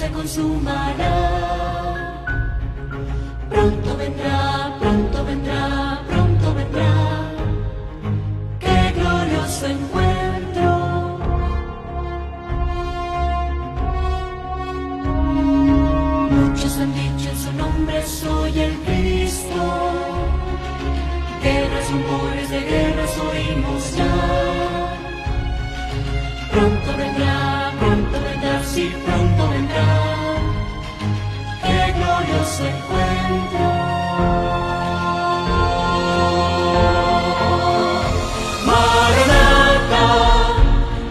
se consumará. Pronto vendrá, pronto vendrá, pronto vendrá. ¡Qué glorioso encuentro! Muchos han dicho en su nombre, soy el Cristo. Guerras, rumores de guerras oímos ya. Pronto vendrá, sí, pronto vendrá. ¡Qué glorioso encuentro! Maranatha,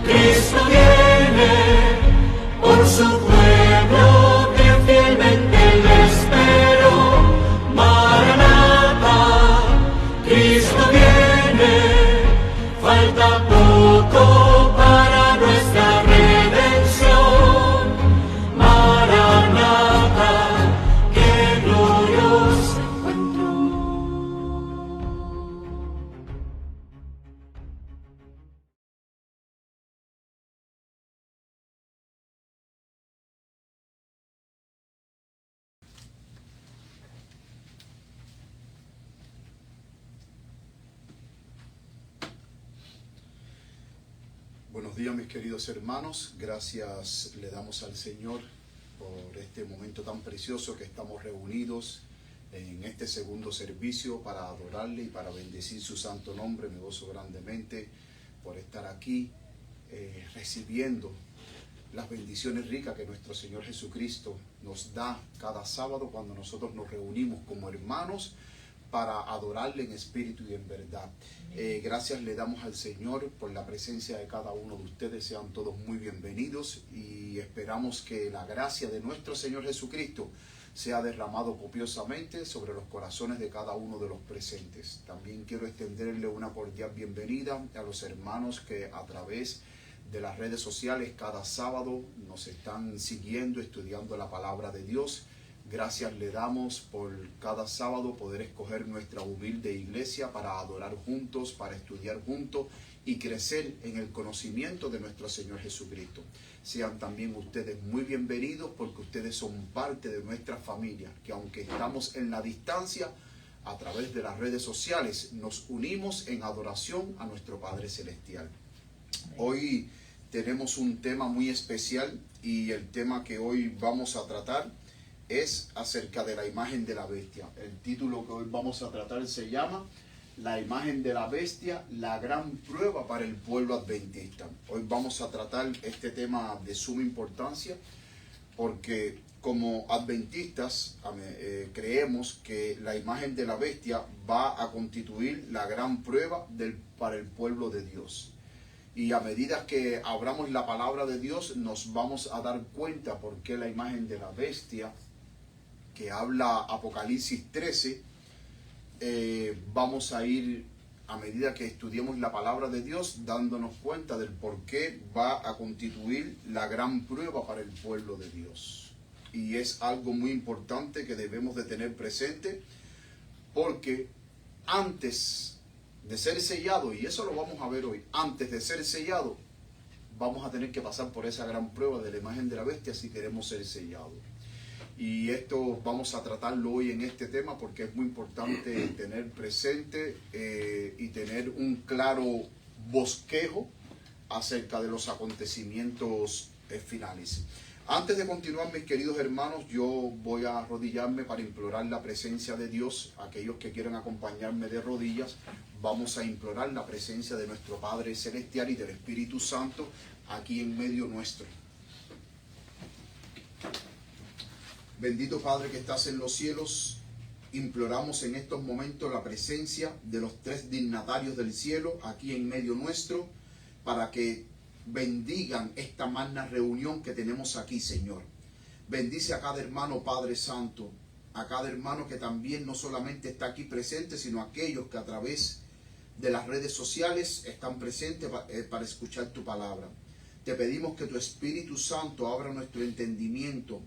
Cristo viene por su pueblo que fielmente le espero. Maranatha, Cristo viene, falta poco para nuestra redención. Maranatha, qué glorioso encuentro. Buenos días, mis queridos hermanos. Gracias le damos al Señor por este momento tan precioso que estamos reunidos en este segundo servicio para adorarle y para bendecir su santo nombre. Me gozo grandemente por estar aquí recibiendo las bendiciones ricas que nuestro Señor Jesucristo nos da cada sábado cuando nosotros nos reunimos como hermanos para adorarle en espíritu y en verdad. Gracias le damos al Señor por la presencia de cada uno de ustedes. Sean todos muy bienvenidos y esperamos que la gracia de nuestro Señor Jesucristo sea derramado copiosamente sobre los corazones de cada uno de los presentes. También quiero extenderle una cordial bienvenida a los hermanos que a través de las redes sociales cada sábado nos están siguiendo, estudiando la palabra de Dios. Gracias le damos por cada sábado poder escoger nuestra humilde iglesia para adorar juntos, para estudiar juntos y crecer en el conocimiento de nuestro Señor Jesucristo. Sean también ustedes muy bienvenidos porque ustedes son parte de nuestra familia, que aunque estamos en la distancia, a través de las redes sociales nos unimos en adoración a nuestro Padre Celestial. Hoy tenemos un tema muy especial y el tema que hoy vamos a tratar es acerca de la imagen de la bestia. El título que hoy vamos a tratar se llama La imagen de la bestia, la gran prueba para el pueblo adventista. Hoy vamos a tratar este tema de suma importancia porque como adventistas creemos que la imagen de la bestia va a constituir la gran prueba para el pueblo de Dios. Y a medida que abramos la palabra de Dios nos vamos a dar cuenta por qué la imagen de la bestia que habla Apocalipsis 13, vamos a ir, a medida que estudiemos la palabra de Dios, dándonos cuenta del por qué va a constituir la gran prueba para el pueblo de Dios. Y es algo muy importante que debemos de tener presente, porque antes de ser sellado, y eso lo vamos a ver hoy, antes de ser sellado, vamos a tener que pasar por esa gran prueba de la imagen de la bestia si queremos ser sellados. Y esto vamos a tratarlo hoy en este tema porque es muy importante tener presente y tener un claro bosquejo acerca de los acontecimientos finales. Antes de continuar, mis queridos hermanos, yo voy a arrodillarme para implorar la presencia de Dios. Aquellos que quieran acompañarme de rodillas, vamos a implorar la presencia de nuestro Padre Celestial y del Espíritu Santo aquí en medio nuestro. Bendito Padre que estás en los cielos, imploramos en estos momentos la presencia de los tres dignatarios del cielo aquí en medio nuestro, para que bendigan esta magna reunión que tenemos aquí, Señor. Bendice a cada hermano, Padre Santo, a cada hermano que también no solamente está aquí presente, sino a aquellos que a través de las redes sociales están presentes para escuchar tu palabra. Te pedimos que tu Espíritu Santo abra nuestro entendimiento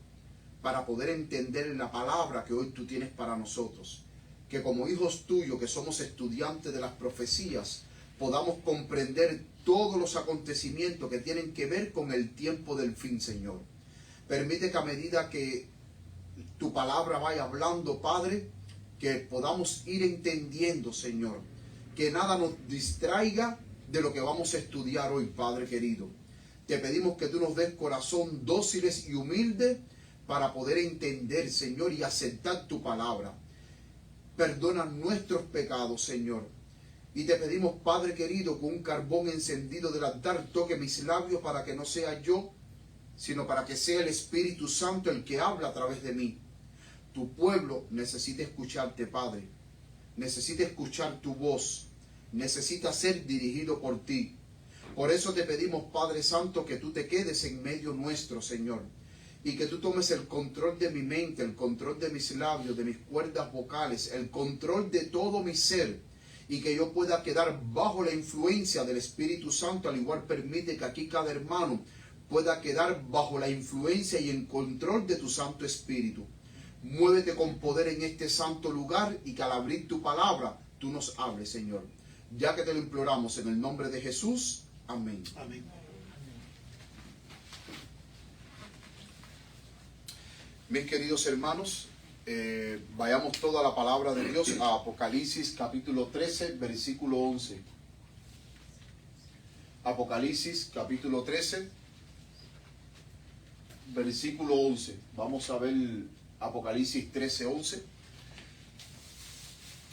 para poder entender la palabra que hoy tú tienes para nosotros. Que como hijos tuyos, que somos estudiantes de las profecías, podamos comprender todos los acontecimientos que tienen que ver con el tiempo del fin, Señor. Permite que a medida que tu palabra vaya hablando, Padre, que podamos ir entendiendo, Señor, que nada nos distraiga de lo que vamos a estudiar hoy, Padre querido. Te pedimos que tú nos des corazón dóciles y humildes para poder entender, Señor, y aceptar tu palabra. Perdona nuestros pecados, Señor. Y te pedimos, Padre querido, con un carbón encendido del altar, toque mis labios para que no sea yo, sino para que sea el Espíritu Santo el que habla a través de mí. Tu pueblo necesita escucharte, Padre. Necesita escuchar tu voz. Necesita ser dirigido por ti. Por eso te pedimos, Padre Santo, que tú te quedes en medio nuestro, Señor. Y que tú tomes el control de mi mente, el control de mis labios, de mis cuerdas vocales, el control de todo mi ser. Y que yo pueda quedar bajo la influencia del Espíritu Santo. Al igual permite que aquí cada hermano pueda quedar bajo la influencia y en control de tu Santo Espíritu. Muévete con poder en este santo lugar y que al abrir tu palabra, tú nos hables, Señor. Ya que te lo imploramos en el nombre de Jesús. Amén. Amén. Mis queridos hermanos, vayamos toda la palabra de Dios a Apocalipsis capítulo 13, versículo 11. Apocalipsis capítulo 13, versículo 11. Vamos a ver Apocalipsis 13, 11.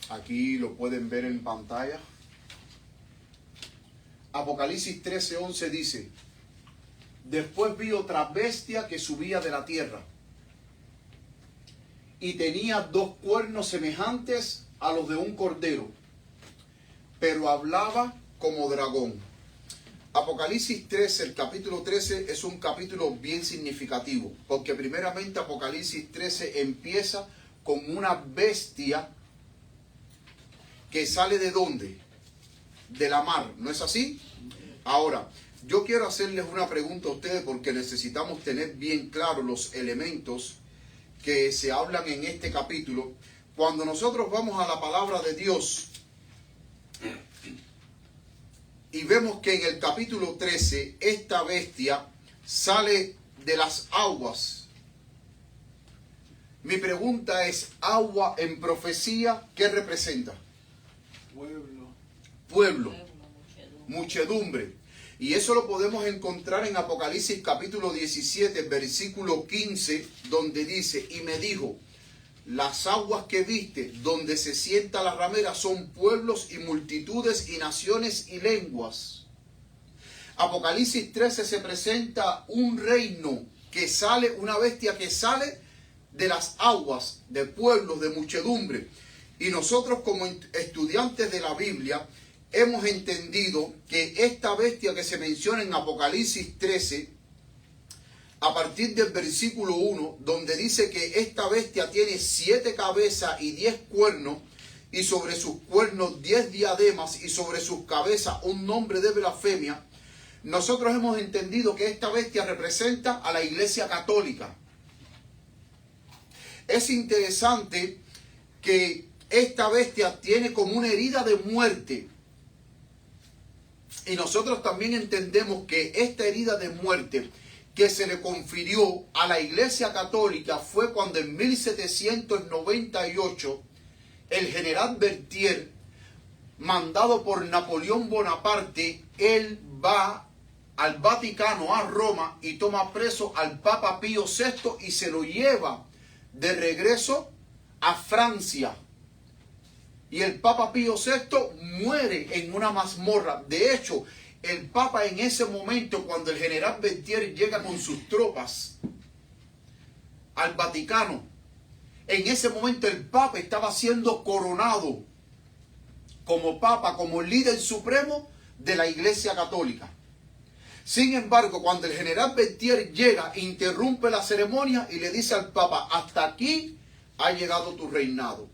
Aquí lo pueden ver en pantalla. Apocalipsis 13, 11 dice: después vi otra bestia que subía de la tierra, y tenía 2 cuernos semejantes a los de un cordero, pero hablaba como dragón. Apocalipsis 13, el capítulo 13, es un capítulo bien significativo, porque primeramente Apocalipsis 13 empieza con una bestia que sale ¿de dónde? De la mar, ¿no es así? Ahora, yo quiero hacerles una pregunta a ustedes porque necesitamos tener bien claros los elementos que se hablan en este capítulo. Cuando nosotros vamos a la palabra de Dios y vemos que en el capítulo 13 esta bestia sale de las aguas, mi pregunta es: agua en profecía, ¿qué representa? Pueblo, muchedumbre. Y eso lo podemos encontrar en Apocalipsis capítulo 17, versículo 15, donde dice: y me dijo, las aguas que viste, donde se sienta la ramera, son pueblos y multitudes y naciones y lenguas. Apocalipsis 13 se presenta un reino que sale, una bestia que sale de las aguas, de pueblos, de muchedumbre. Y nosotros como estudiantes de la Biblia hemos entendido que esta bestia que se menciona en Apocalipsis 13, a partir del versículo 1, donde dice que esta bestia tiene 7 cabezas y 10 cuernos, y sobre sus cuernos 10 diademas, y sobre sus cabezas un nombre de blasfemia, nosotros hemos entendido que esta bestia representa a la Iglesia Católica. Es interesante que esta bestia tiene como una herida de muerte. Y nosotros también entendemos que esta herida de muerte que se le confirió a la Iglesia Católica fue cuando en 1798 el general Berthier, mandado por Napoleón Bonaparte, él va al Vaticano, a Roma, y toma preso al Papa Pío VI y se lo lleva de regreso a Francia. Y el Papa Pío VI muere en una mazmorra. De hecho, el Papa en ese momento, cuando el general Berthier llega con sus tropas al Vaticano, en ese momento el Papa estaba siendo coronado como Papa, como líder supremo de la Iglesia Católica. Sin embargo, cuando el general Berthier llega, interrumpe la ceremonia y le dice al Papa: hasta aquí ha llegado tu reinado.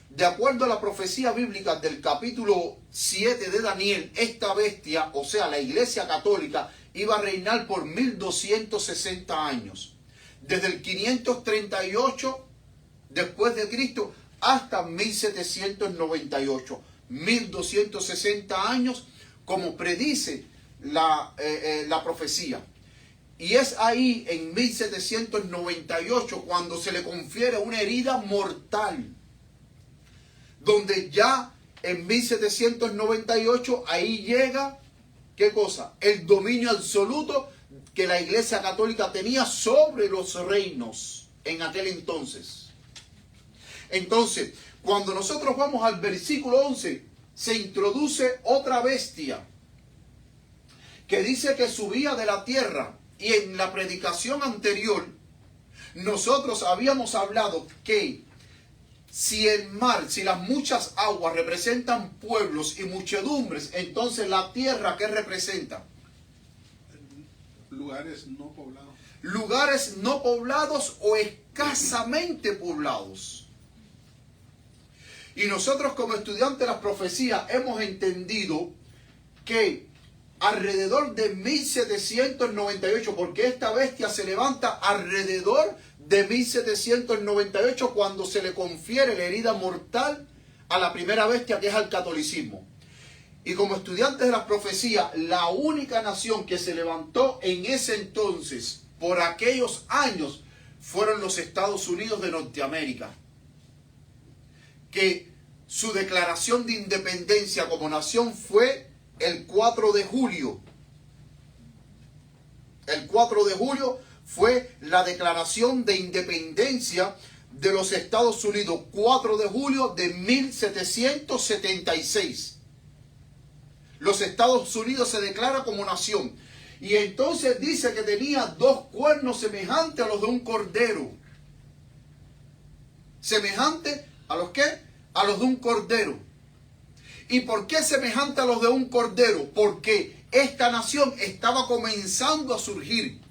De acuerdo a la profecía bíblica del capítulo 7 de Daniel, esta bestia, o sea, la Iglesia Católica, iba a reinar por 1260 años. Desde el 538 después de Cristo hasta 1798. 1260 años, como predice la profecía. Y es ahí en 1798 cuando se le confiere una herida mortal. Donde ya en 1798 ahí llega, ¿qué cosa? El dominio absoluto que la Iglesia Católica tenía sobre los reinos en aquel entonces. Entonces, cuando nosotros vamos al versículo 11, se introduce otra bestia que dice que subía de la tierra. Y en la predicación anterior, nosotros habíamos hablado que si el mar, si las muchas aguas representan pueblos y muchedumbres, entonces la tierra, ¿qué representa? Lugares no poblados. Lugares no poblados o escasamente poblados. Y nosotros como estudiantes de las profecías hemos entendido que alrededor de 1798, porque esta bestia se levanta alrededor de 1798 cuando se le confiere la herida mortal a la primera bestia, que es al catolicismo. Y como estudiantes de las profecías, la única nación que se levantó en ese entonces, por aquellos años, fueron los Estados Unidos de Norteamérica, que su declaración de independencia como nación fue el 4 de julio. El 4 de julio fue la declaración de independencia de los Estados Unidos, 4 de julio de 1776. Los Estados Unidos se declara como nación. Y entonces dice que tenía dos cuernos semejantes a los de un cordero. ¿Semejante a los qué? A los de un cordero. ¿Y por qué semejante a los de un cordero? Porque esta nación estaba comenzando a surgir.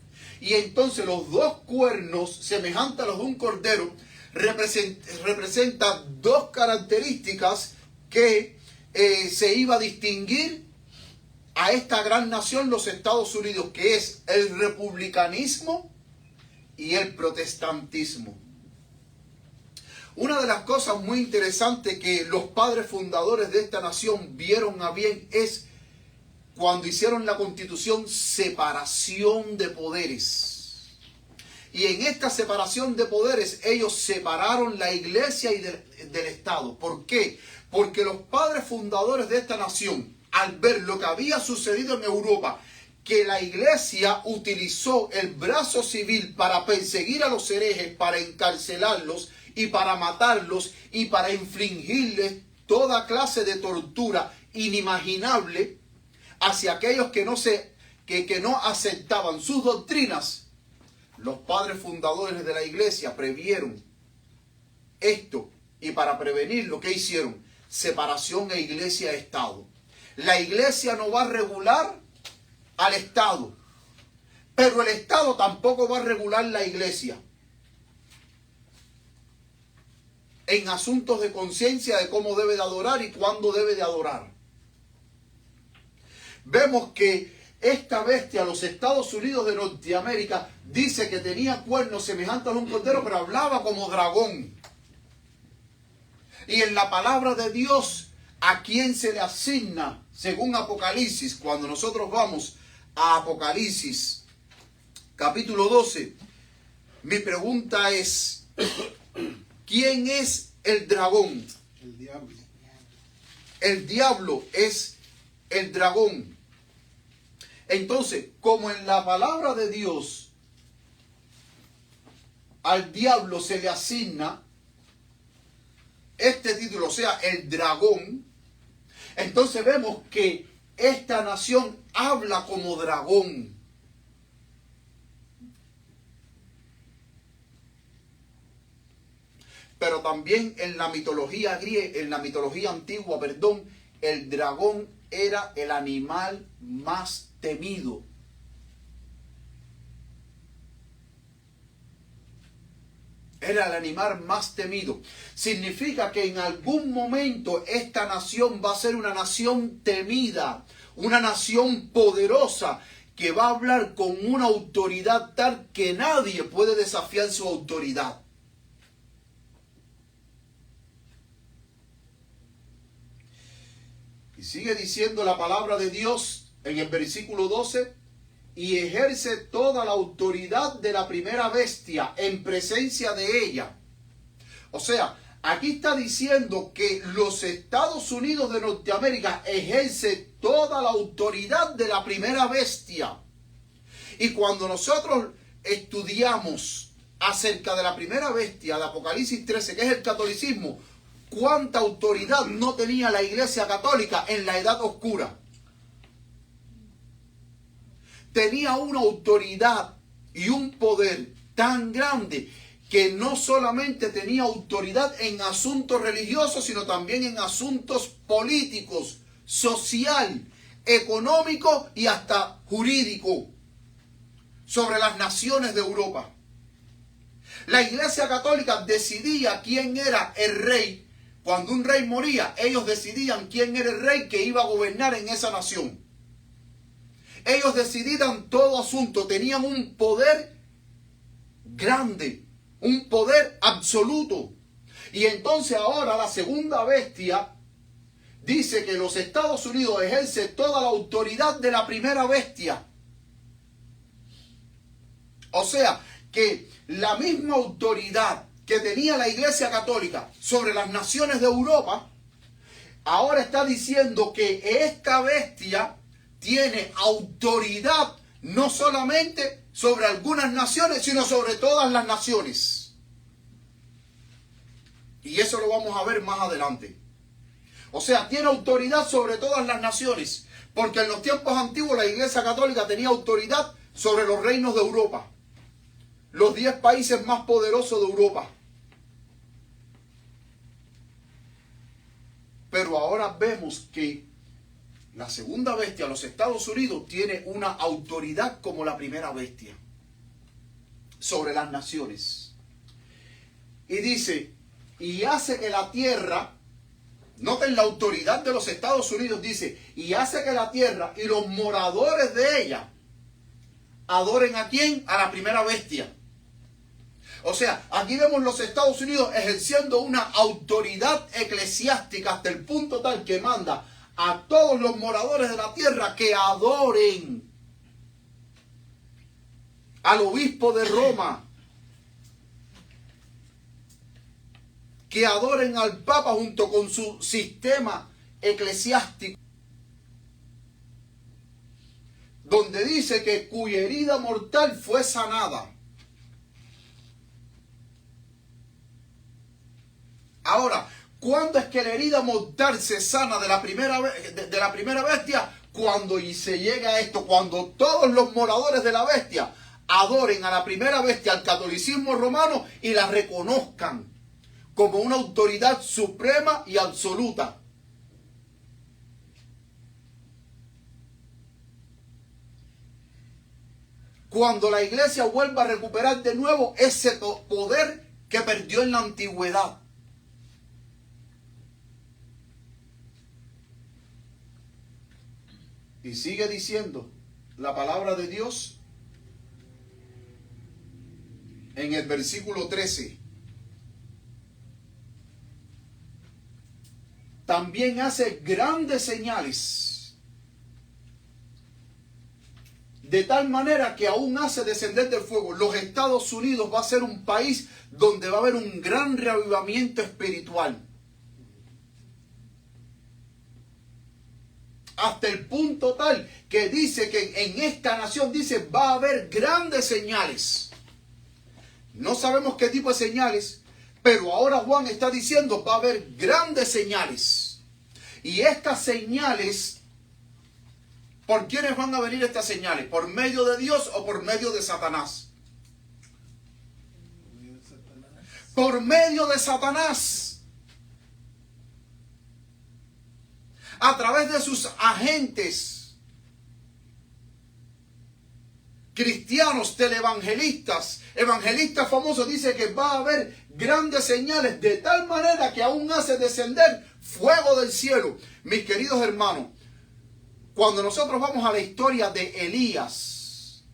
Y entonces los dos cuernos semejantes a los de un cordero representan dos características que se iba a distinguir a esta gran nación, los Estados Unidos, que es el republicanismo y el protestantismo. Una de las cosas muy interesantes que los padres fundadores de esta nación vieron a bien es cuando hicieron la Constitución, separación de poderes. Y en esta separación de poderes ellos separaron la iglesia y del Estado. ¿Por qué? Porque los padres fundadores de esta nación, al ver lo que había sucedido en Europa, que la iglesia utilizó el brazo civil para perseguir a los herejes, para encarcelarlos y para matarlos y para infligirles toda clase de tortura inimaginable hacia aquellos que no aceptaban sus doctrinas, los padres fundadores de la iglesia previeron esto y para prevenirlo, ¿qué hicieron? Separación de iglesia-estado. La iglesia no va a regular al Estado, pero el Estado tampoco va a regular la iglesia en asuntos de conciencia de cómo debe de adorar y cuándo debe de adorar. Vemos que esta bestia, los Estados Unidos de Norteamérica, dice que tenía cuernos semejantes a un cordero, pero hablaba como dragón. Y en la palabra de Dios, ¿a quién se le asigna? Según Apocalipsis, cuando nosotros vamos a Apocalipsis, capítulo 12, mi pregunta es, ¿quién es el dragón? El diablo. El diablo es el dragón. Entonces, como en la palabra de Dios al diablo se le asigna este título, o sea, el dragón, entonces vemos que esta nación habla como dragón. Pero también en la mitología griega, en la mitología antigua, el dragón era el animal más temido. Era el animal más temido. Significa que en algún momento esta nación va a ser una nación temida, una nación poderosa, que va a hablar con una autoridad tal que nadie puede desafiar su autoridad. Y sigue diciendo la palabra de Dios en el versículo 12, y ejerce toda la autoridad de la primera bestia en presencia de ella. O sea, aquí está diciendo que los Estados Unidos de Norteamérica ejerce toda la autoridad de la primera bestia. Y cuando nosotros estudiamos acerca de la primera bestia de Apocalipsis 13, que es el catolicismo, ¿cuánta autoridad no tenía la Iglesia Católica en la Edad Oscura? Tenía una autoridad y un poder tan grande que no solamente tenía autoridad en asuntos religiosos, sino también en asuntos políticos, social, económico y hasta jurídico sobre las naciones de Europa. La Iglesia Católica decidía quién era el rey. Cuando un rey moría, ellos decidían quién era el rey que iba a gobernar en esa nación. Ellos decidían todo asunto, tenían un poder grande, un poder absoluto. Y entonces ahora la segunda bestia dice que los Estados Unidos ejerce toda la autoridad de la primera bestia. O sea, que la misma autoridad que tenía la Iglesia Católica sobre las naciones de Europa, ahora está diciendo que esta bestia tiene autoridad no solamente sobre algunas naciones, sino sobre todas las naciones. Y eso lo vamos a ver más adelante. O sea, tiene autoridad sobre todas las naciones, porque en los tiempos antiguos la Iglesia Católica tenía autoridad sobre los reinos de Europa, los 10 países más poderosos de Europa. Pero ahora vemos que la segunda bestia, los Estados Unidos, tiene una autoridad como la primera bestia sobre las naciones. Y dice, y hace que la tierra, noten la autoridad de los Estados Unidos, dice, y hace que la tierra y los moradores de ella adoren ¿a quién? A la primera bestia. O sea, aquí vemos los Estados Unidos ejerciendo una autoridad eclesiástica hasta el punto tal que manda a todos los moradores de la tierra que adoren al obispo de Roma, que adoren al Papa junto con su sistema eclesiástico, donde dice que cuya herida mortal fue sanada. Ahora, ¿cuándo es que la herida mortal se sana de la primera bestia? Cuando se llega a esto, cuando todos los moradores de la bestia adoren a la primera bestia, al catolicismo romano, y la reconozcan como una autoridad suprema y absoluta. Cuando la iglesia vuelva a recuperar de nuevo ese poder que perdió en la antigüedad. Y sigue diciendo la palabra de Dios en el versículo 13. También hace grandes señales, de tal manera que aún hace descender del fuego. Los Estados Unidos va a ser un país donde va a haber un gran reavivamiento espiritual. Hasta el punto tal que dice que en esta nación, dice, va a haber grandes señales. No sabemos qué tipo de señales, pero ahora Juan está diciendo, va a haber grandes señales. Y estas señales, ¿por quiénes van a venir estas señales? ¿Por medio de Dios o por medio de Satanás? Por medio de Satanás. A través de sus agentes cristianos, televangelistas, evangelistas famosos, dice que va a haber grandes señales de tal manera que aún hace descender fuego del cielo. Mis queridos hermanos, cuando nosotros vamos a la historia de Elías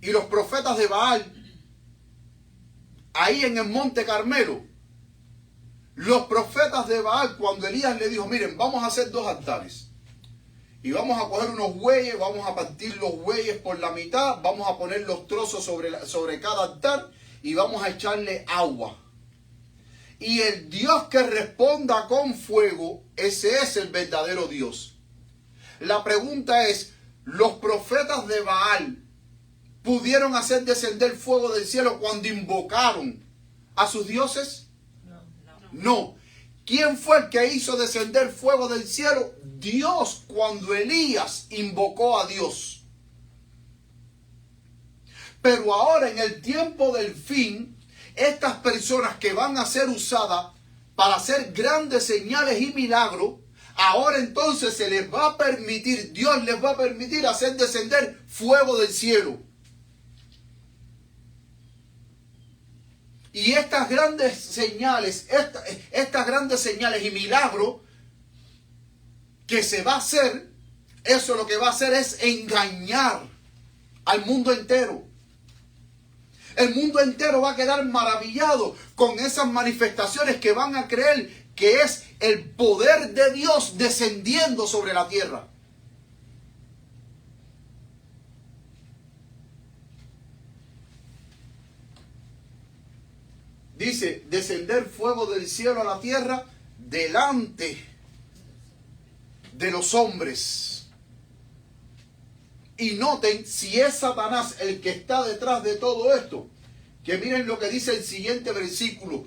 y los profetas de Baal, ahí en el Monte Carmelo, los profetas de Baal, cuando Elías le dijo, miren, vamos a hacer 2 altares. Y vamos a coger unos bueyes, vamos a partir los bueyes por la mitad, vamos a poner los trozos sobre cada altar y vamos a echarle agua. Y el Dios que responda con fuego, ese es el verdadero Dios. La pregunta es, ¿los profetas de Baal pudieron hacer descender fuego del cielo cuando invocaron a sus dioses? No. ¿Quién fue el que hizo descender fuego del cielo? Dios, cuando Elías invocó a Dios. Pero ahora, en el tiempo del fin, estas personas que van a ser usadas para hacer grandes señales y milagros, ahora entonces se les va a permitir, Dios les va a permitir hacer descender fuego del cielo. Y estas grandes señales, estas grandes señales y milagros que se va a hacer, eso lo que va a hacer es engañar al mundo entero. El mundo entero va a quedar maravillado con esas manifestaciones que van a creer que es el poder de Dios descendiendo sobre la tierra. Dice, descender fuego del cielo a la tierra delante de los hombres. Y noten si es Satanás el que está detrás de todo esto. Que miren lo que dice el siguiente versículo.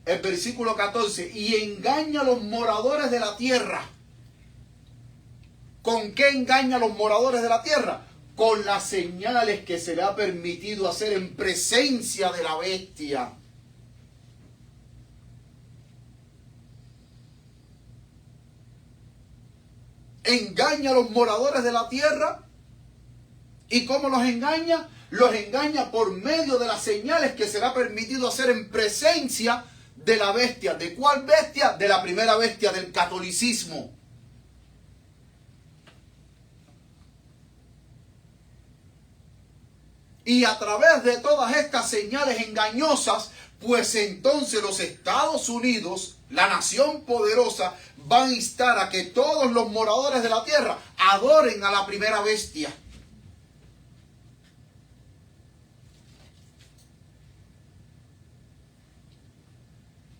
El versículo 14. Y engaña a los moradores de la tierra. ¿Con qué engaña a los moradores de la tierra? Con las señales que se le ha permitido hacer en presencia de la bestia. Engaña a los moradores de la tierra. ¿Y cómo los engaña? Los engaña por medio de las señales que se le ha permitido hacer en presencia de la bestia. ¿De cuál bestia? De la primera bestia, del catolicismo. Y a través de todas estas señales engañosas, pues entonces los Estados Unidos, la nación poderosa, va a instar a que todos los moradores de la tierra adoren a la primera bestia.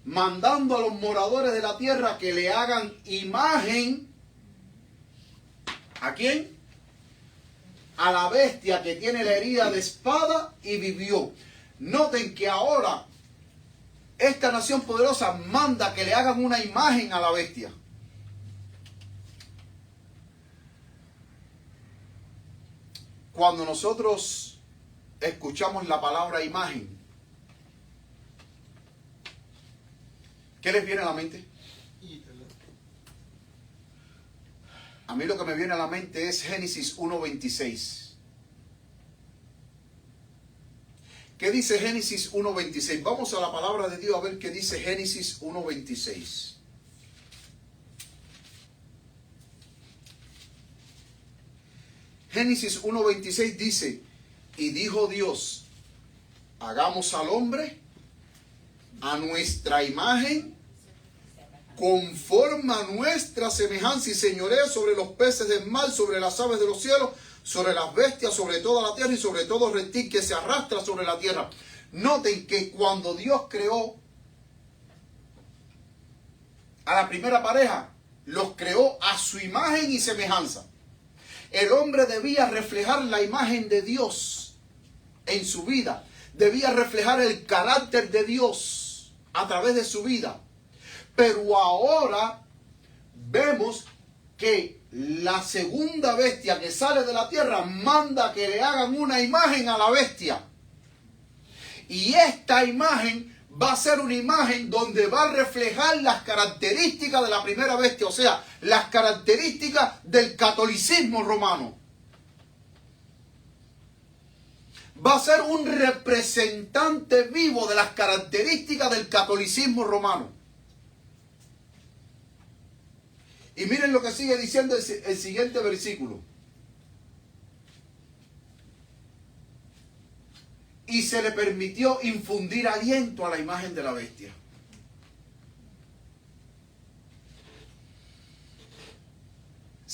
Mandando a los moradores de la tierra que le hagan imagen. ¿A quién? A la bestia que tiene la herida de espada y vivió. Noten que ahora esta nación poderosa manda que le hagan una imagen a la bestia. Cuando nosotros escuchamos la palabra imagen, ¿qué les viene a la mente? A mí lo que me viene a la mente es Génesis 1:26. ¿Qué dice Génesis 1:26? Vamos a la palabra de Dios a ver qué dice Génesis 1:26. Génesis 1:26 dice, y dijo Dios, hagamos al hombre a nuestra imagen, conforme a nuestra semejanza, y señoreo sobre los peces del mar, sobre las aves de los cielos, sobre las bestias, sobre toda la tierra y sobre todo reptil que se arrastra sobre la tierra. Noten que cuando Dios creó a la primera pareja, los creó a su imagen y semejanza. El hombre debía reflejar la imagen de Dios en su vida. Debía reflejar el carácter de Dios a través de su vida. Pero ahora vemos que la segunda bestia que sale de la tierra manda que le hagan una imagen a la bestia. Y esta imagen va a ser una imagen donde va a reflejar las características de la primera bestia, o sea, las características del catolicismo romano. Va a ser un representante vivo de las características del catolicismo romano. Y miren lo que sigue diciendo el siguiente versículo. Y se le permitió infundir aliento a la imagen de la bestia.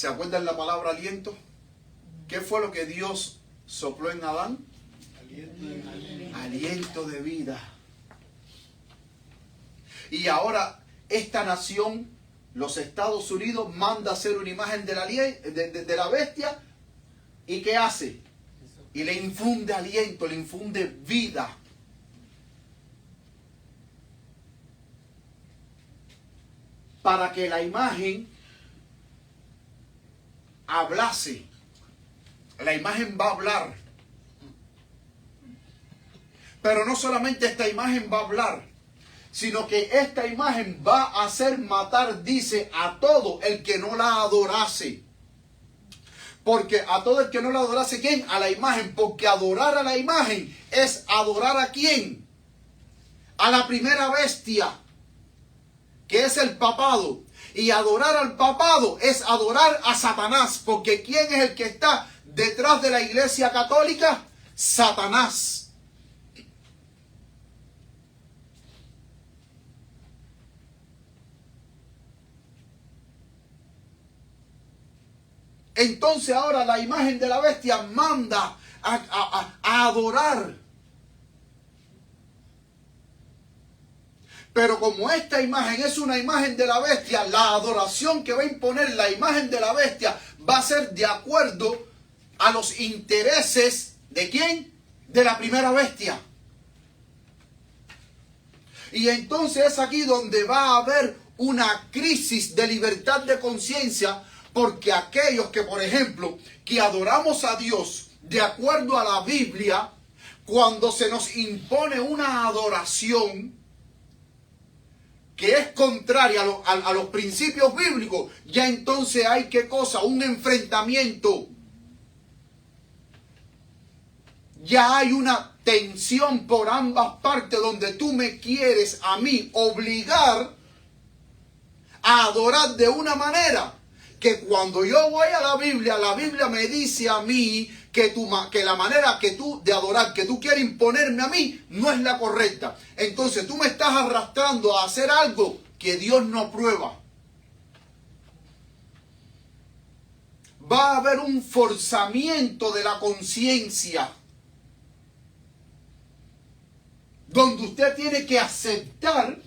¿Se acuerdan la palabra aliento? ¿Qué fue lo que Dios sopló en Adán? Aliento de vida. Y ahora esta nación, los Estados Unidos, manda hacer una imagen de la bestia. ¿Y qué hace? Y le infunde aliento, le infunde vida. Para que la imagen hablase. La imagen va a hablar. Pero no solamente esta imagen va a hablar, sino que esta imagen va a hacer matar, dice, a todo el que no la adorase. Porque a todo el que no la adorase, ¿quién? A la imagen. Porque adorar a la imagen es adorar a ¿quién? A la primera bestia, que es el papado. Y adorar al papado es adorar a Satanás. Porque ¿quién es el que está detrás de la Iglesia Católica? Satanás. Entonces ahora la imagen de la bestia manda a adorar. Pero como esta imagen es una imagen de la bestia, la adoración que va a imponer la imagen de la bestia va a ser de acuerdo a los intereses ¿de quién? De la primera bestia. Y entonces es aquí donde va a haber una crisis de libertad de conciencia. Porque aquellos que, por ejemplo, que adoramos a Dios de acuerdo a la Biblia, cuando se nos impone una adoración que es contraria a los principios bíblicos, ya entonces hay ¿qué cosa? Un enfrentamiento. Ya hay una tensión por ambas partes donde tú me quieres a mí obligar a adorar de una manera que cuando yo voy a la Biblia me dice a mí que la manera que tú de adorar, que tú quieres imponerme a mí, no es la correcta. Entonces tú me estás arrastrando a hacer algo que Dios no aprueba. Va a haber un forzamiento de la conciencia, donde usted tiene que aceptar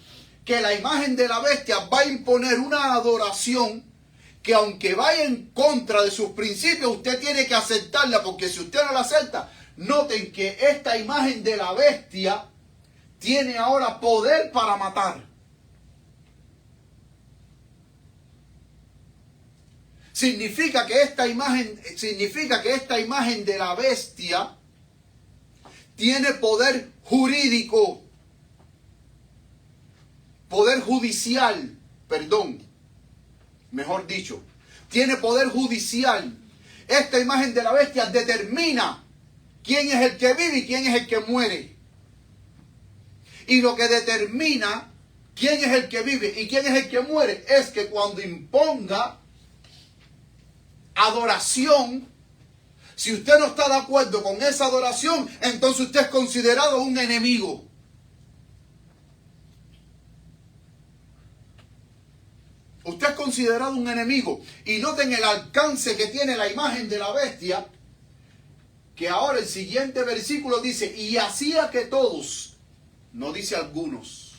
que la imagen de la bestia va a imponer una adoración que aunque vaya en contra de sus principios, usted tiene que aceptarla, porque si usted no la acepta, noten que esta imagen de la bestia tiene ahora poder para matar. Significa que esta imagen de la bestia tiene poder jurídico, poder judicial, mejor dicho, tiene poder judicial. Esta imagen de la bestia determina quién es el que vive y quién es el que muere. Y lo que determina quién es el que vive y quién es el que muere es que cuando imponga adoración, si usted no está de acuerdo con esa adoración, entonces usted es considerado un enemigo. Usted es considerado un enemigo. Y noten el alcance que tiene la imagen de la bestia, que ahora el siguiente versículo dice, y hacía que todos, no dice algunos,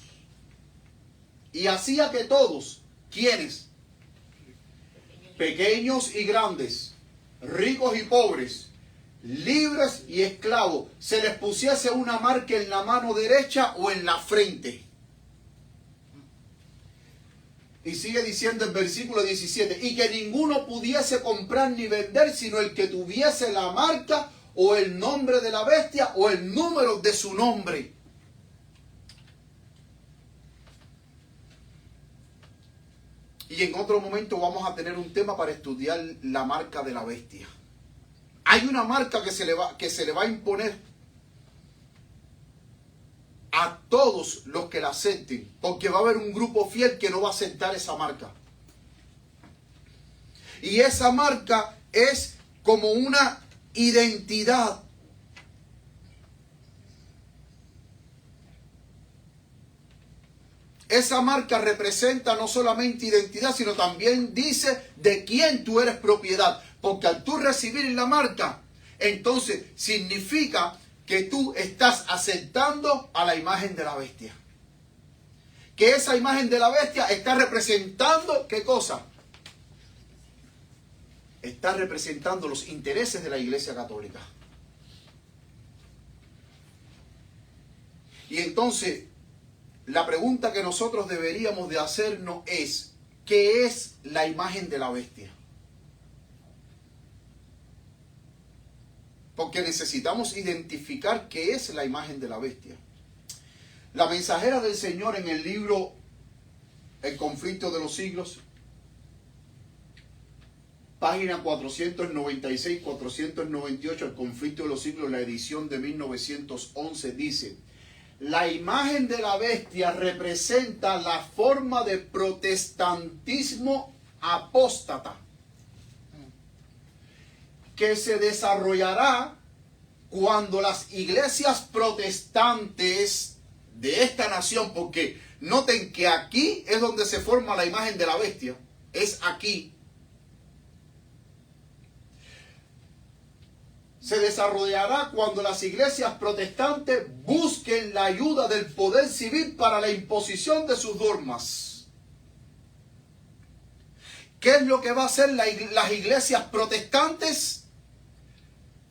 y hacía que todos, ¿quiénes? Pequeños y grandes, ricos y pobres, libres y esclavos, se les pusiese una marca en la mano derecha o en la frente. Y sigue diciendo el versículo 17, y que ninguno pudiese comprar ni vender, sino el que tuviese la marca o el nombre de la bestia o el número de su nombre. Y en otro momento vamos a tener un tema para estudiar la marca de la bestia. Hay una marca que se le va a imponer a todos los que la acepten, porque va a haber un grupo fiel que no va a aceptar esa marca. Y esa marca es como una identidad. esa marca representa no solamente identidad, sino también dice de quién tú eres propiedad. Porque al tú recibir la marca, entonces significa que tú estás aceptando a la imagen de la bestia. Que esa imagen de la bestia está representando, ¿qué cosa? Está representando los intereses de la Iglesia Católica. Y entonces, la pregunta que nosotros deberíamos de hacernos es, ¿qué es la imagen de la bestia? Porque necesitamos identificar qué es la imagen de la bestia. La mensajera del Señor en el libro El conflicto de los siglos, página 496-498, El conflicto de los siglos, la edición de 1911, dice: la imagen de la bestia representa la forma de protestantismo apóstata que se desarrollará cuando las iglesias protestantes de esta nación, porque noten que aquí es donde se forma la imagen de la bestia, es aquí. Se desarrollará cuando las iglesias protestantes busquen la ayuda del poder civil para la imposición de sus dogmas. ¿Qué es lo que va a hacer las iglesias protestantes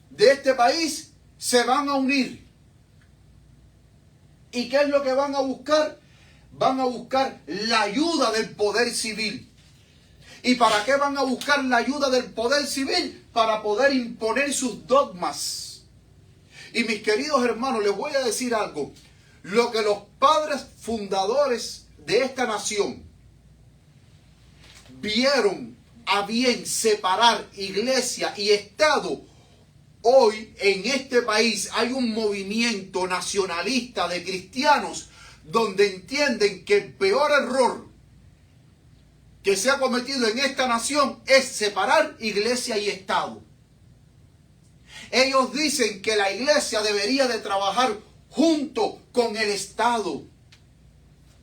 de este país? Se van a unir. ¿Y qué es lo que van a buscar? Van a buscar la ayuda del poder civil. ¿Y para qué van a buscar la ayuda del poder civil? Para poder imponer sus dogmas. Y mis queridos hermanos, les voy a decir algo. Lo que los padres fundadores de esta nación vieron a bien separar iglesia y Estado, hoy en este país hay un movimiento nacionalista de cristianos donde entienden que el peor error que se ha cometido en esta nación es separar iglesia y Estado. Ellos dicen que la iglesia debería de trabajar junto con el Estado.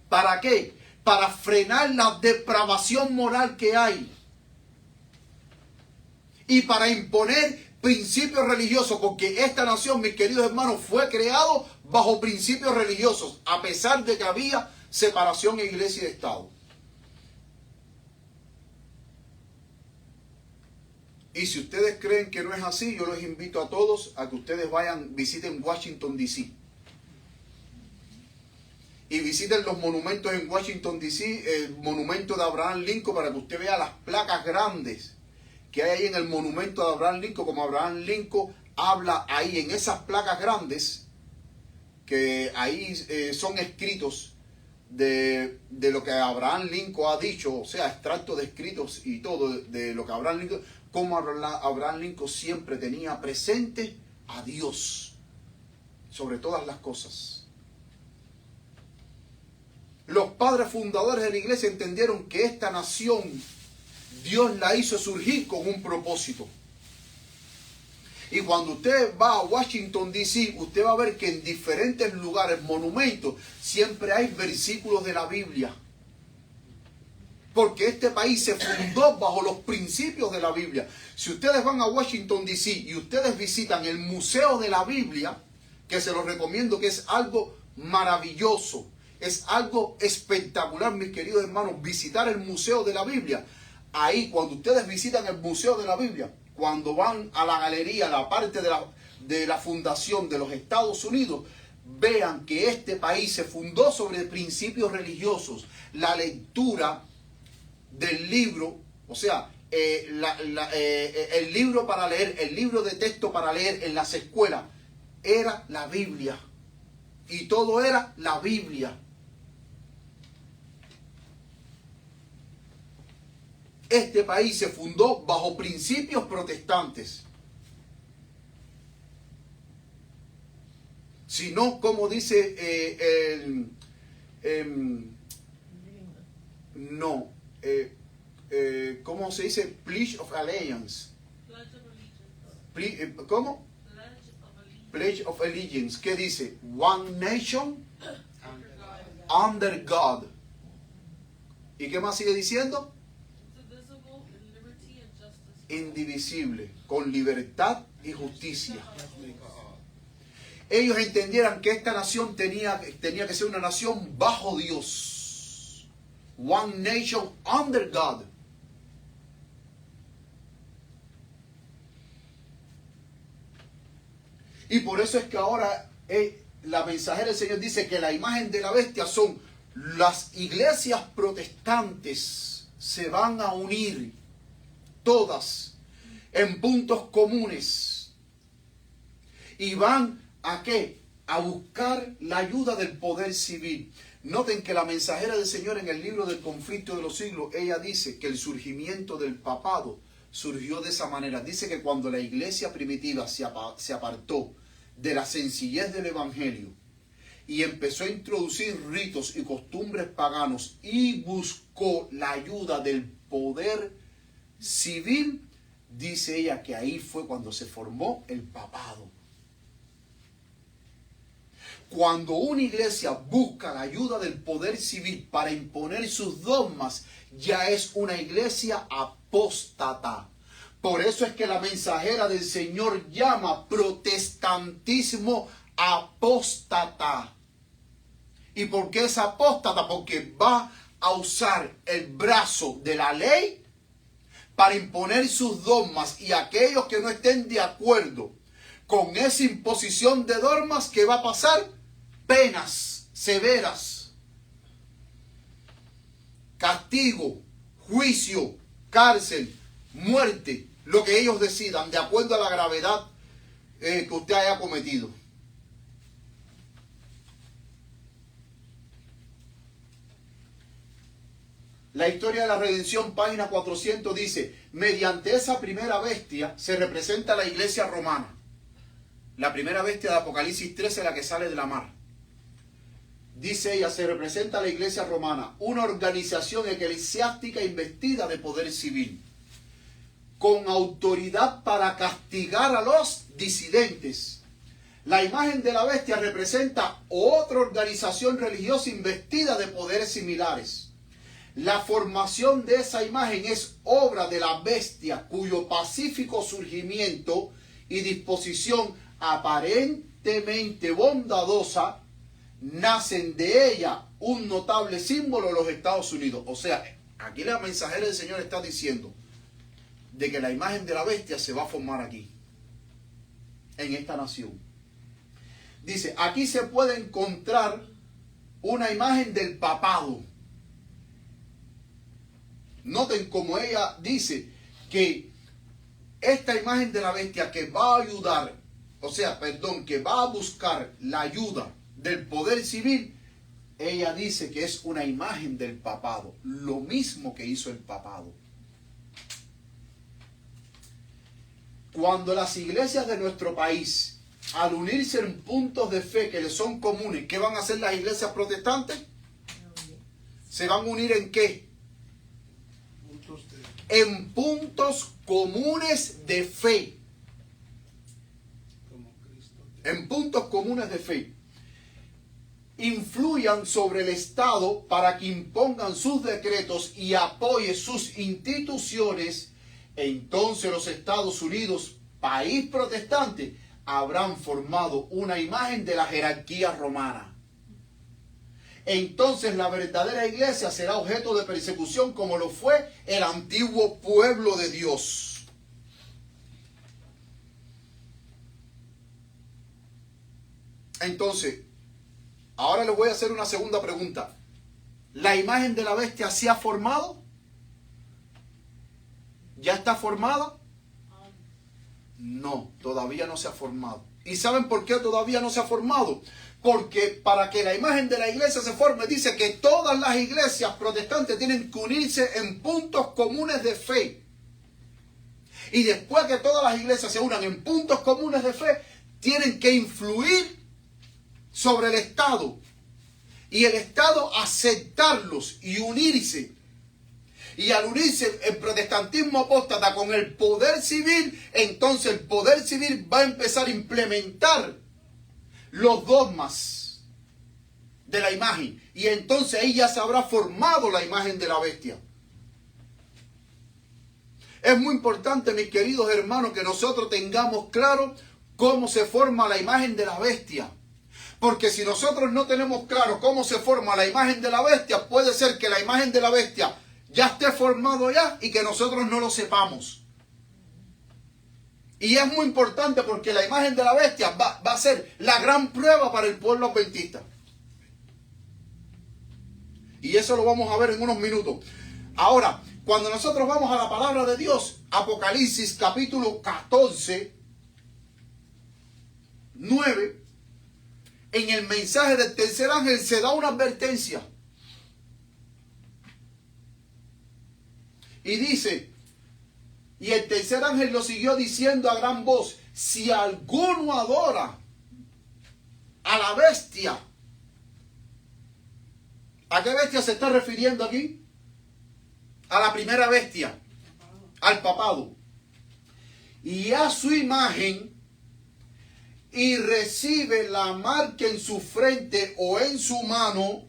¿Para qué? Para frenar la depravación moral que hay. Y para imponer principios religiosos, porque esta nación, mis queridos hermanos, fue creado bajo principios religiosos, a pesar de que había separación en iglesia y Estado. Y si ustedes creen que no es así, yo les invito a todos a que ustedes visiten Washington, D.C. Y visiten los monumentos en Washington, D.C., el monumento de Abraham Lincoln, para que usted vea las placas grandes que hay ahí en el monumento de Abraham Lincoln, como Abraham Lincoln habla ahí en esas placas grandes, que ahí son escritos de lo que Abraham Lincoln ha dicho, o sea, extractos de escritos y todo de lo que Abraham Lincoln, como Abraham Lincoln siempre tenía presente a Dios sobre todas las cosas. Los padres fundadores de la iglesia entendieron que esta nación Dios la hizo surgir con un propósito. Y cuando usted va a Washington, D.C., usted va a ver que en diferentes lugares, monumentos, siempre hay versículos de la Biblia. Porque este país se fundó bajo los principios de la Biblia. Si ustedes van a Washington, D.C. y ustedes visitan el Museo de la Biblia, que se los recomiendo, que es algo maravilloso, es algo espectacular, mis queridos hermanos, visitar el Museo de la Biblia. Ahí, cuando ustedes visitan el Museo de la Biblia, cuando van a la galería, la parte de la fundación de los Estados Unidos, vean que este país se fundó sobre principios religiosos. La lectura del libro, o sea, el libro para leer, el libro de texto para leer en las escuelas, era la Biblia. Y todo era la Biblia. Este país se fundó bajo principios protestantes. Si no, como dice ¿cómo se dice? Pledge of Allegiance. ¿Cómo? Pledge of Allegiance. ¿Qué dice? One nation under God. ¿Y qué más sigue diciendo? indivisible, in liberty and justice. Indivisible, con libertad y justicia. Ellos entendieran que esta nación tenía que ser una nación bajo Dios. One nation under God. Y por eso es que ahora la mensajera del Señor dice que la imagen de la bestia son las iglesias protestantes. Se van a unir todas en puntos comunes. Y van ¿a qué? A buscar la ayuda del poder civil. Noten que la mensajera del Señor en el libro del conflicto de los siglos, ella dice que el surgimiento del papado surgió de esa manera. Dice que cuando la iglesia primitiva se apartó de la sencillez del evangelio y empezó a introducir ritos y costumbres paganos y buscó la ayuda del poder civil, dice ella que ahí fue cuando se formó el papado. Cuando una iglesia busca la ayuda del poder civil para imponer sus dogmas, ya es una iglesia apóstata. Por eso es que la mensajera del Señor llama protestantismo apóstata. ¿Y por qué es apóstata? Porque va a usar el brazo de la ley para imponer sus dogmas, y aquellos que no estén de acuerdo con esa imposición de dogmas, ¿qué va a pasar? Penas severas, castigo, juicio, cárcel, muerte, lo que ellos decidan de acuerdo a la gravedad que usted haya cometido. La historia de la redención, página 400, dice: mediante esa primera bestia se representa la iglesia romana. La primera bestia de Apocalipsis 13, la que sale de la mar. Dice ella, se representa la iglesia romana, una organización eclesiástica investida de poder civil, con autoridad para castigar a los disidentes. La imagen de la bestia representa otra organización religiosa investida de poderes similares. La formación de esa imagen es obra de la bestia, cuyo pacífico surgimiento y disposición aparentemente bondadosa nacen de ella un notable símbolo de los Estados Unidos. O sea, aquí la mensajera del Señor está diciendo de que la imagen de la bestia se va a formar aquí, en esta nación. Dice, aquí se puede encontrar una imagen del papado. Noten como ella dice que esta imagen de la bestia que va a ayudar, que va a buscar la ayuda del poder civil, ella dice que es una imagen del papado, lo mismo que hizo el papado. Cuando las iglesias de nuestro país, al unirse en puntos de fe que les son comunes, ¿qué van a hacer las iglesias protestantes? ¿Se van a unir en qué? En puntos comunes de fe. En puntos comunes de fe. Influyan sobre el Estado para que impongan sus decretos y apoye sus instituciones. Entonces los Estados Unidos, país protestante, habrán formado una imagen de la jerarquía romana. Entonces la verdadera iglesia será objeto de persecución como lo fue el antiguo pueblo de Dios. Entonces, ahora les voy a hacer una segunda pregunta. ¿La imagen de la bestia se ha formado? ¿Ya está formada? No, todavía no se ha formado. ¿Y saben por qué todavía no se ha formado? Porque para que la imagen de la iglesia se forme, dice que todas las iglesias protestantes tienen que unirse en puntos comunes de fe. Y después que todas las iglesias se unan en puntos comunes de fe, tienen que influir sobre el Estado. Y el Estado aceptarlos y unirse. Y al unirse el protestantismo apóstata con el poder civil, entonces el poder civil va a empezar a implementar los dogmas de la imagen. Y entonces ahí ya se habrá formado la imagen de la bestia. Es muy importante, mis queridos hermanos, que nosotros tengamos claro cómo se forma la imagen de la bestia. Porque si nosotros no tenemos claro cómo se forma la imagen de la bestia, puede ser que la imagen de la bestia ya esté formado ya y que nosotros no lo sepamos. Y es muy importante porque la imagen de la bestia va a ser la gran prueba para el pueblo adventista. Y eso lo vamos a ver en unos minutos. Ahora, cuando nosotros vamos a la palabra de Dios, Apocalipsis capítulo 14, 9, en el mensaje del tercer ángel se da una advertencia. Y dice, y el tercer ángel lo siguió diciendo a gran voz, si alguno adora a la bestia, ¿a qué bestia se está refiriendo aquí? A la primera bestia, al papado. Y a su imagen, y recibe la marca en su frente o en su mano,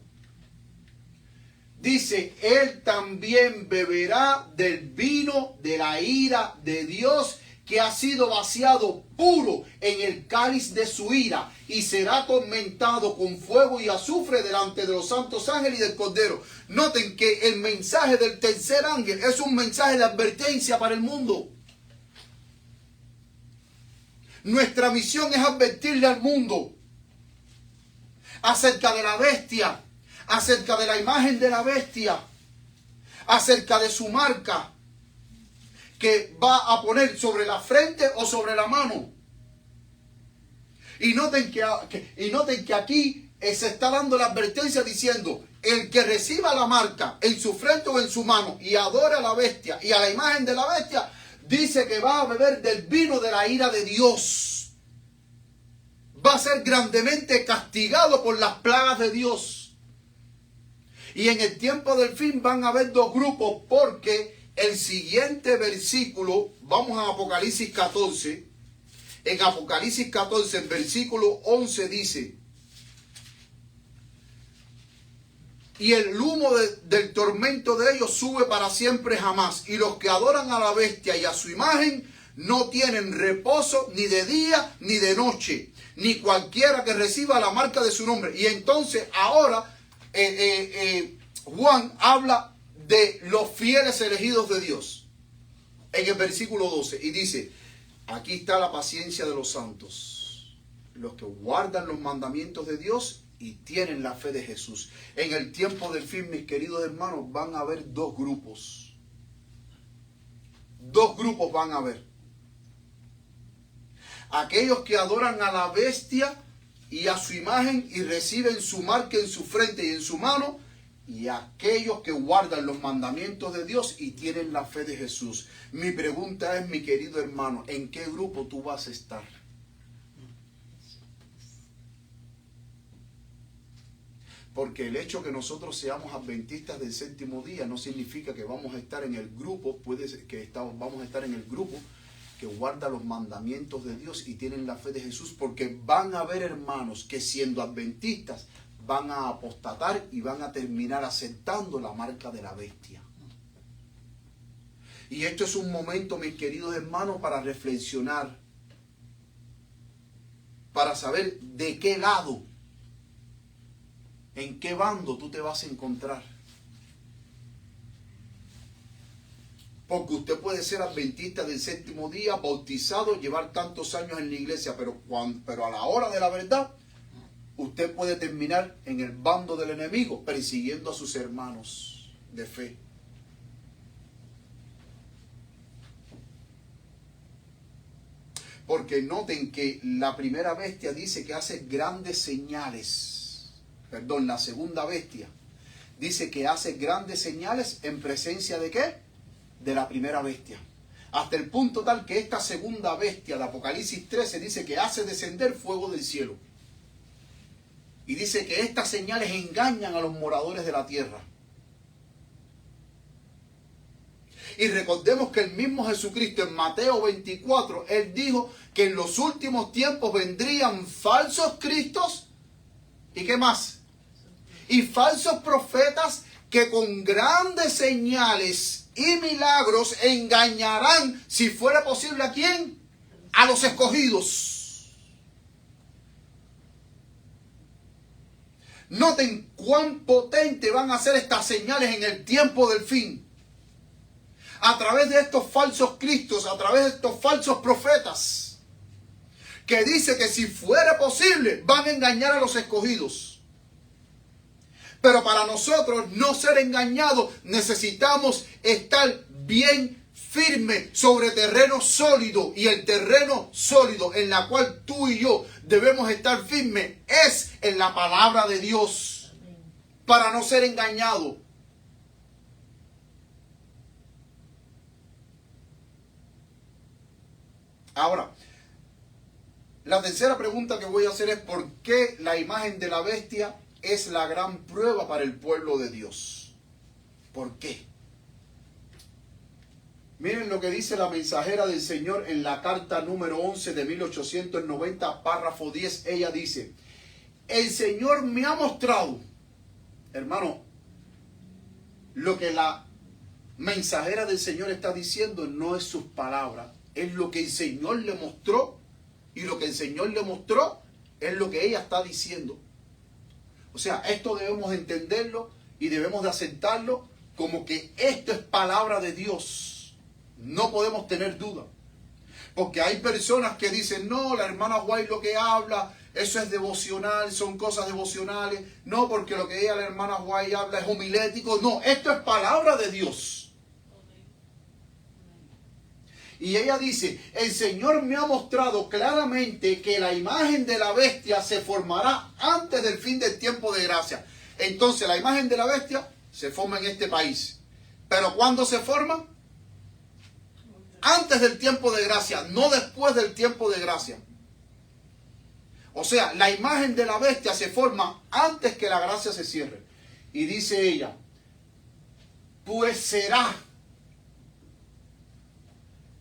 dice, él también beberá del vino de la ira de Dios, que ha sido vaciado puro en el cáliz de su ira, y será atormentado con fuego y azufre delante de los santos ángeles y del Cordero. Noten que el mensaje del tercer ángel es un mensaje de advertencia para el mundo. Nuestra misión es advertirle al mundo acerca de la bestia, acerca de la imagen de la bestia, acerca de su marca que va a poner sobre la frente o sobre la mano. Y noten que aquí se está dando la advertencia diciendo, el que reciba la marca en su frente o en su mano y adora a la bestia y a la imagen de la bestia, dice que va a beber del vino de la ira de Dios. Va a ser grandemente castigado por las plagas de Dios. Y en el tiempo del fin van a haber dos grupos, porque el siguiente versículo, vamos a Apocalipsis 14. En Apocalipsis 14, en versículo 11 dice, y el humo del tormento de ellos sube para siempre jamás. Y los que adoran a la bestia y a su imagen no tienen reposo ni de día ni de noche, ni cualquiera que reciba la marca de su nombre. Y entonces ahora Juan habla de los fieles elegidos de Dios. En el versículo 12. Y dice, aquí está la paciencia de los santos, los que guardan los mandamientos de Dios y tienen la fe de Jesús. En el tiempo del fin, mis queridos hermanos, van a haber dos grupos. Dos grupos van a haber. Aquellos que adoran a la bestia y a su imagen y reciben su marca en su frente y en su mano. Y aquellos que guardan los mandamientos de Dios y tienen la fe de Jesús. Mi pregunta es, mi querido hermano, ¿en qué grupo tú vas a estar? Porque el hecho que nosotros seamos adventistas del séptimo día no significa que vamos a estar en el grupo, puede ser que vamos a estar en el grupo que guarda los mandamientos de Dios y tienen la fe de Jesús, porque van a haber hermanos que siendo adventistas van a apostatar y van a terminar aceptando la marca de la bestia. Y esto es un momento, mis queridos hermanos, para reflexionar, para saber de qué lado, en qué bando tú te vas a encontrar. Porque usted puede ser adventista del séptimo día, bautizado, llevar tantos años en la iglesia, pero a la hora de la verdad, usted puede terminar en el bando del enemigo, persiguiendo a sus hermanos de fe. Porque noten que la primera bestia dice que hace grandes señales. Perdón, la segunda bestia dice que hace grandes señales en presencia ¿de qué? De la primera bestia. Hasta el punto tal que esta segunda bestia de Apocalipsis 13 dice que hace descender fuego del cielo. Y dice que estas señales engañan a los moradores de la tierra. Y recordemos que el mismo Jesucristo en Mateo 24, Él dijo que en los últimos tiempos vendrían falsos cristos. ¿Y qué más? y falsos profetas que con grandes señales y milagros engañarán, si fuera posible, ¿a quién? A los escogidos. Noten cuán potente van a ser estas señales en el tiempo del fin. A través de estos falsos cristos, a través de estos falsos profetas, que dice que si fuera posible van a engañar a los escogidos. Pero para nosotros no ser engañados necesitamos estar bien firme sobre terreno sólido, y el terreno sólido en la cual tú y yo debemos estar firmes es en la palabra de Dios, para no ser engañados. Ahora, la tercera pregunta que voy a hacer es: ¿por qué la imagen de la bestia es la gran prueba para el pueblo de Dios? ¿Por qué? Miren lo que dice la mensajera del Señor en la carta número 11 de 1890, párrafo 10. Ella dice: el Señor me ha mostrado, hermano, lo que la mensajera del Señor está diciendo no es sus palabras, es lo que el Señor le mostró, y lo que el Señor le mostró es lo que ella está diciendo. O sea, esto debemos entenderlo y debemos de aceptarlo como que esto es palabra de Dios. No podemos tener duda. Porque hay personas que dicen: no, la hermana White lo que habla, eso es devocional, son cosas devocionales. No, porque lo que ella, la hermana White, habla es homilético. No, esto es palabra de Dios. Y ella dice: el Señor me ha mostrado claramente que la imagen de la bestia se formará antes del fin del tiempo de gracia. Entonces la imagen de la bestia se forma en este país. ¿Pero cuándo se forma? Antes del tiempo de gracia, no después del tiempo de gracia. O sea, la imagen de la bestia se forma antes que la gracia se cierre. Y dice ella: pues será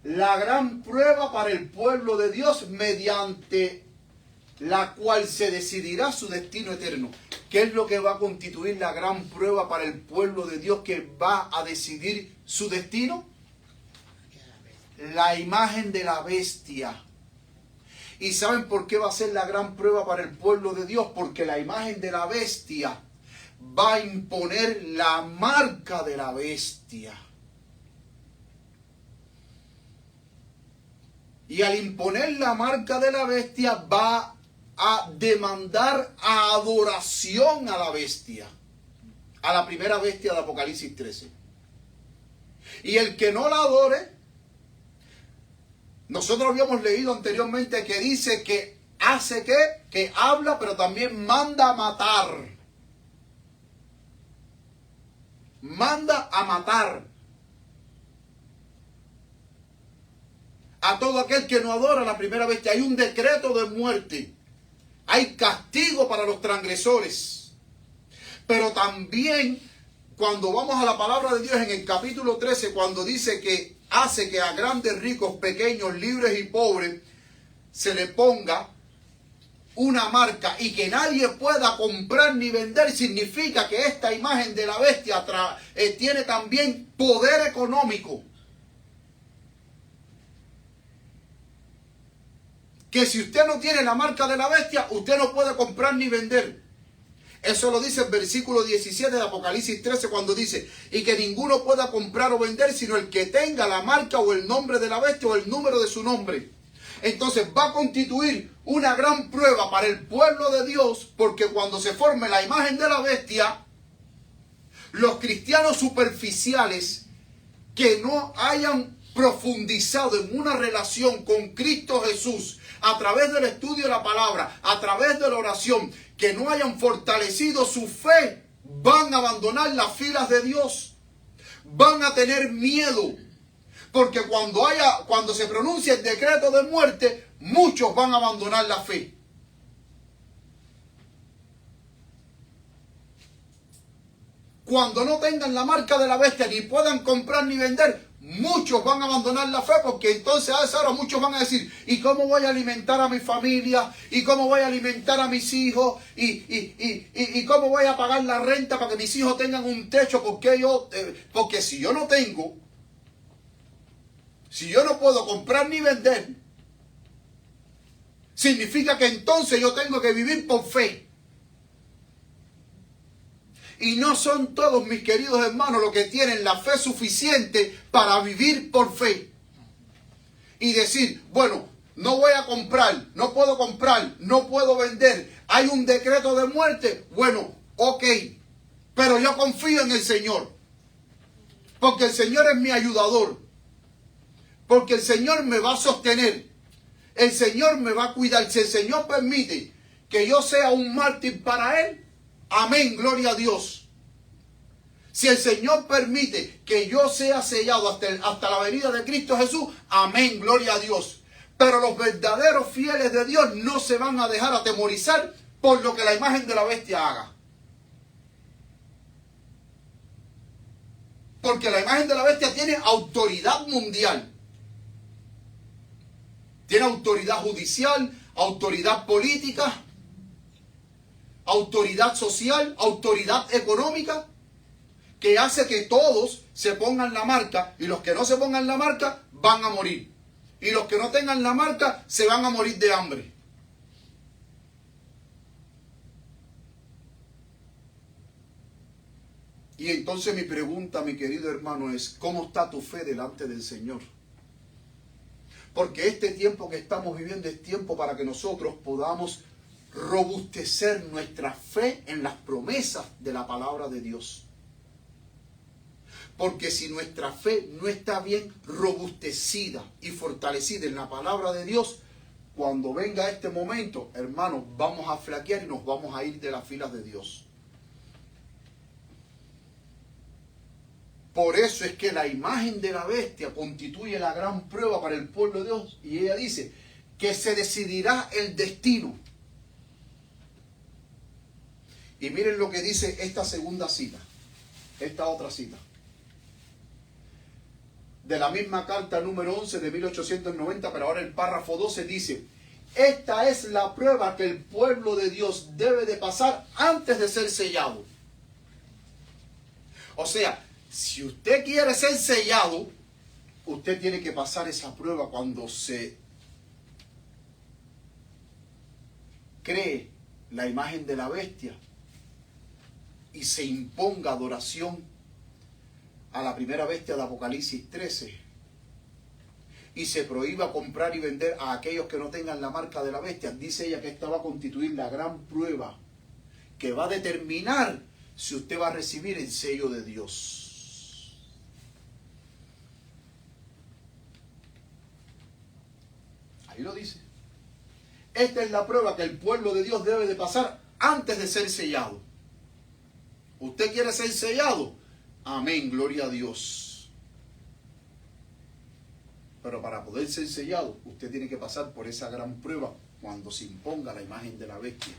la gran prueba para el pueblo de Dios, mediante la cual se decidirá su destino eterno. ¿Qué es lo que va a constituir la gran prueba para el pueblo de Dios que va a decidir su destino? La imagen de la bestia. ¿Y saben por qué va a ser la gran prueba para el pueblo de Dios? Porque la imagen de la bestia va a imponer la marca de la bestia. Y al imponer la marca de la bestia va a demandar adoración a la bestia, a la primera bestia de Apocalipsis 13. Y el que no la adore, nosotros habíamos leído anteriormente que dice que hace que habla, pero también manda a matar. Manda a matar a todo aquel que no adora a la primera bestia. Hay un decreto de muerte. Hay castigo para los transgresores. Pero también, cuando vamos a la palabra de Dios en el capítulo 13, cuando dice que hace que a grandes, ricos, pequeños, libres y pobres se le ponga una marca y que nadie pueda comprar ni vender, significa que esta imagen de la bestia tiene también poder económico. Que si usted no tiene la marca de la bestia, usted no puede comprar ni vender. Eso lo dice el versículo 17 de Apocalipsis 13, cuando dice: y que ninguno pueda comprar o vender sino el que tenga la marca o el nombre de la bestia o el número de su nombre. Entonces va a constituir una gran prueba para el pueblo de Dios, porque cuando se forme la imagen de la bestia, los cristianos superficiales que no hayan profundizado en una relación con Cristo Jesús a través del estudio de la palabra, a través de la oración, que no hayan fortalecido su fe, van a abandonar las filas de Dios, van a tener miedo, porque cuando se pronuncia el decreto de muerte, muchos van a abandonar la fe. Cuando no tengan la marca de la bestia, ni puedan comprar ni vender, muchos van a abandonar la fe, porque entonces a esa hora muchos van a decir, ¿y cómo voy a alimentar a mi familia? ¿Y cómo voy a alimentar a mis hijos? ¿Y cómo voy a pagar la renta para que mis hijos tengan un techo? Porque si yo no tengo, si yo no puedo comprar ni vender, significa que entonces yo tengo que vivir por fe. Y no son todos, mis queridos hermanos, los que tienen la fe suficiente para vivir por fe. Y decir, bueno, no voy a comprar, no puedo vender. Hay un decreto de muerte. Bueno, ok, pero yo confío en el Señor. Porque el Señor es mi ayudador. Porque el Señor me va a sostener. El Señor me va a cuidar. Si el Señor permite que yo sea un mártir para Él, amén, gloria a Dios. Si el Señor permite que yo sea sellado hasta la venida de Cristo Jesús, amén, gloria a Dios. Pero los verdaderos fieles de Dios no se van a dejar atemorizar por lo que la imagen de la bestia haga. Porque la imagen de la bestia tiene autoridad mundial. Tiene autoridad judicial, autoridad política, autoridad social, autoridad económica, que hace que todos se pongan la marca, y los que no se pongan la marca van a morir. Y los que no tengan la marca se van a morir de hambre. Y entonces mi pregunta, mi querido hermano, es: ¿cómo está tu fe delante del Señor? Porque este tiempo que estamos viviendo es tiempo para que nosotros podamos robustecer nuestra fe en las promesas de la palabra de Dios. Porque si nuestra fe no está bien robustecida y fortalecida en la palabra de Dios, cuando venga este momento, hermanos, vamos a flaquear y nos vamos a ir de las filas de Dios. Por eso es que la imagen de la bestia constituye la gran prueba para el pueblo de Dios. Y ella dice que se decidirá el destino. Y miren lo que dice esta segunda cita, esta otra cita. De la misma carta número 11 de 1890, pero ahora el párrafo 12 dice: esta es la prueba que el pueblo de Dios debe de pasar antes de ser sellado. O sea, si usted quiere ser sellado, usted tiene que pasar esa prueba cuando se cree la imagen de la bestia y se imponga adoración a la primera bestia de Apocalipsis 13 y se prohíba comprar y vender a aquellos que no tengan la marca de la bestia. Dice ella que esta va a constituir la gran prueba que va a determinar si usted va a recibir el sello de Dios. Ahí lo dice. Esta es la prueba que el pueblo de Dios debe de pasar antes de ser sellado. ¿Usted quiere ser sellado? Amén, gloria a Dios. Pero para poder ser sellado, usted tiene que pasar por esa gran prueba cuando se imponga la imagen de la bestia.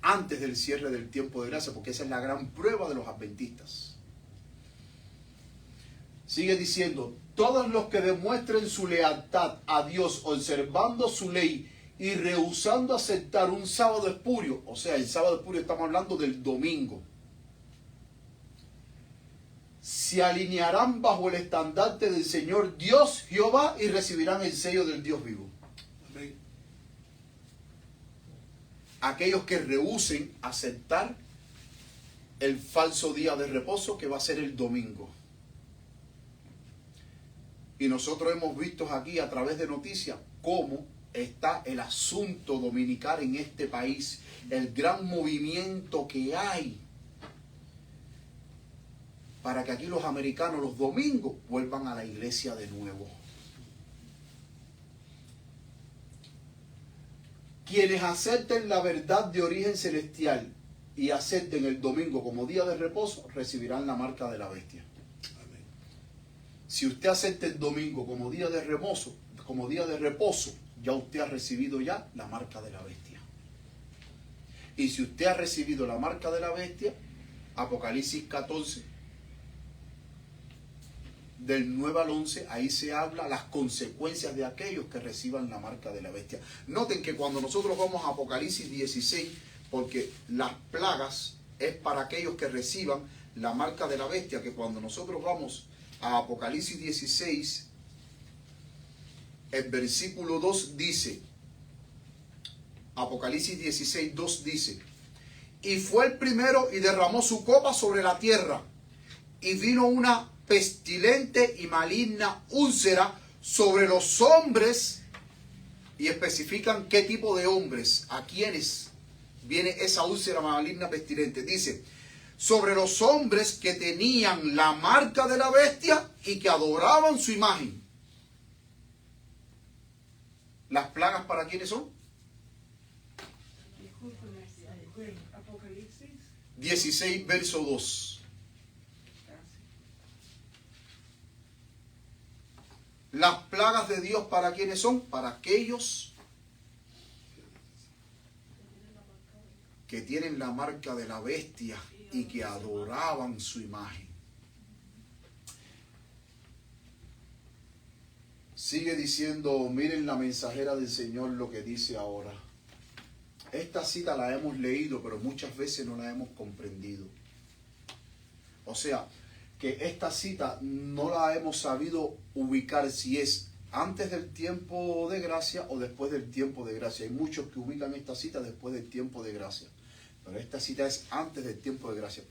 Antes del cierre del tiempo de gracia, porque esa es la gran prueba de los adventistas. Sigue diciendo: todos los que demuestren su lealtad a Dios observando su ley y rehusando aceptar un sábado espurio, o sea, el sábado espurio estamos hablando del domingo, se alinearán bajo el estandarte del Señor Dios Jehová y recibirán el sello del Dios vivo. Amén. Aquellos que rehúsen aceptar el falso día de reposo que va a ser el domingo. Y nosotros hemos visto aquí a través de noticias cómo está el asunto dominical en este país, el gran movimiento que hay para que aquí los americanos los domingos vuelvan a la iglesia de nuevo. Quienes acepten la verdad de origen celestial y acepten el domingo como día de reposo, recibirán la marca de la bestia. Amén. Si usted acepta el domingo como día de reposo, ya usted ha recibido ya la marca de la bestia. Y si usted ha recibido la marca de la bestia, Apocalipsis 14 del 9 al 11, ahí se habla las consecuencias de aquellos que reciban la marca de la bestia. Noten que cuando nosotros vamos a Apocalipsis 16, porque las plagas es para aquellos que reciban la marca de la bestia, que cuando nosotros vamos a Apocalipsis 16, el versículo 2 dice, Apocalipsis 16, 2 dice, y fue el primero y derramó su copa sobre la tierra, y vino una pestilente y maligna úlcera sobre los hombres, y especifican qué tipo de hombres, a quienes viene esa úlcera maligna pestilente. Dice, sobre los hombres que tenían la marca de la bestia y que adoraban su imagen. ¿Las plagas para quiénes son? Discúlpeme, Apocalipsis. 16, verso 2. Las plagas de Dios para quiénes son? Para aquellos que tienen la marca de la bestia y que adoraban su imagen. Sigue diciendo, miren la mensajera del Señor lo que dice ahora. Esta cita la hemos leído, pero muchas veces no la hemos comprendido. O sea, que esta cita no la hemos sabido ubicar si es antes del tiempo de gracia o después del tiempo de gracia. Hay muchos que ubican esta cita después del tiempo de gracia, pero esta cita es antes del tiempo de gracia.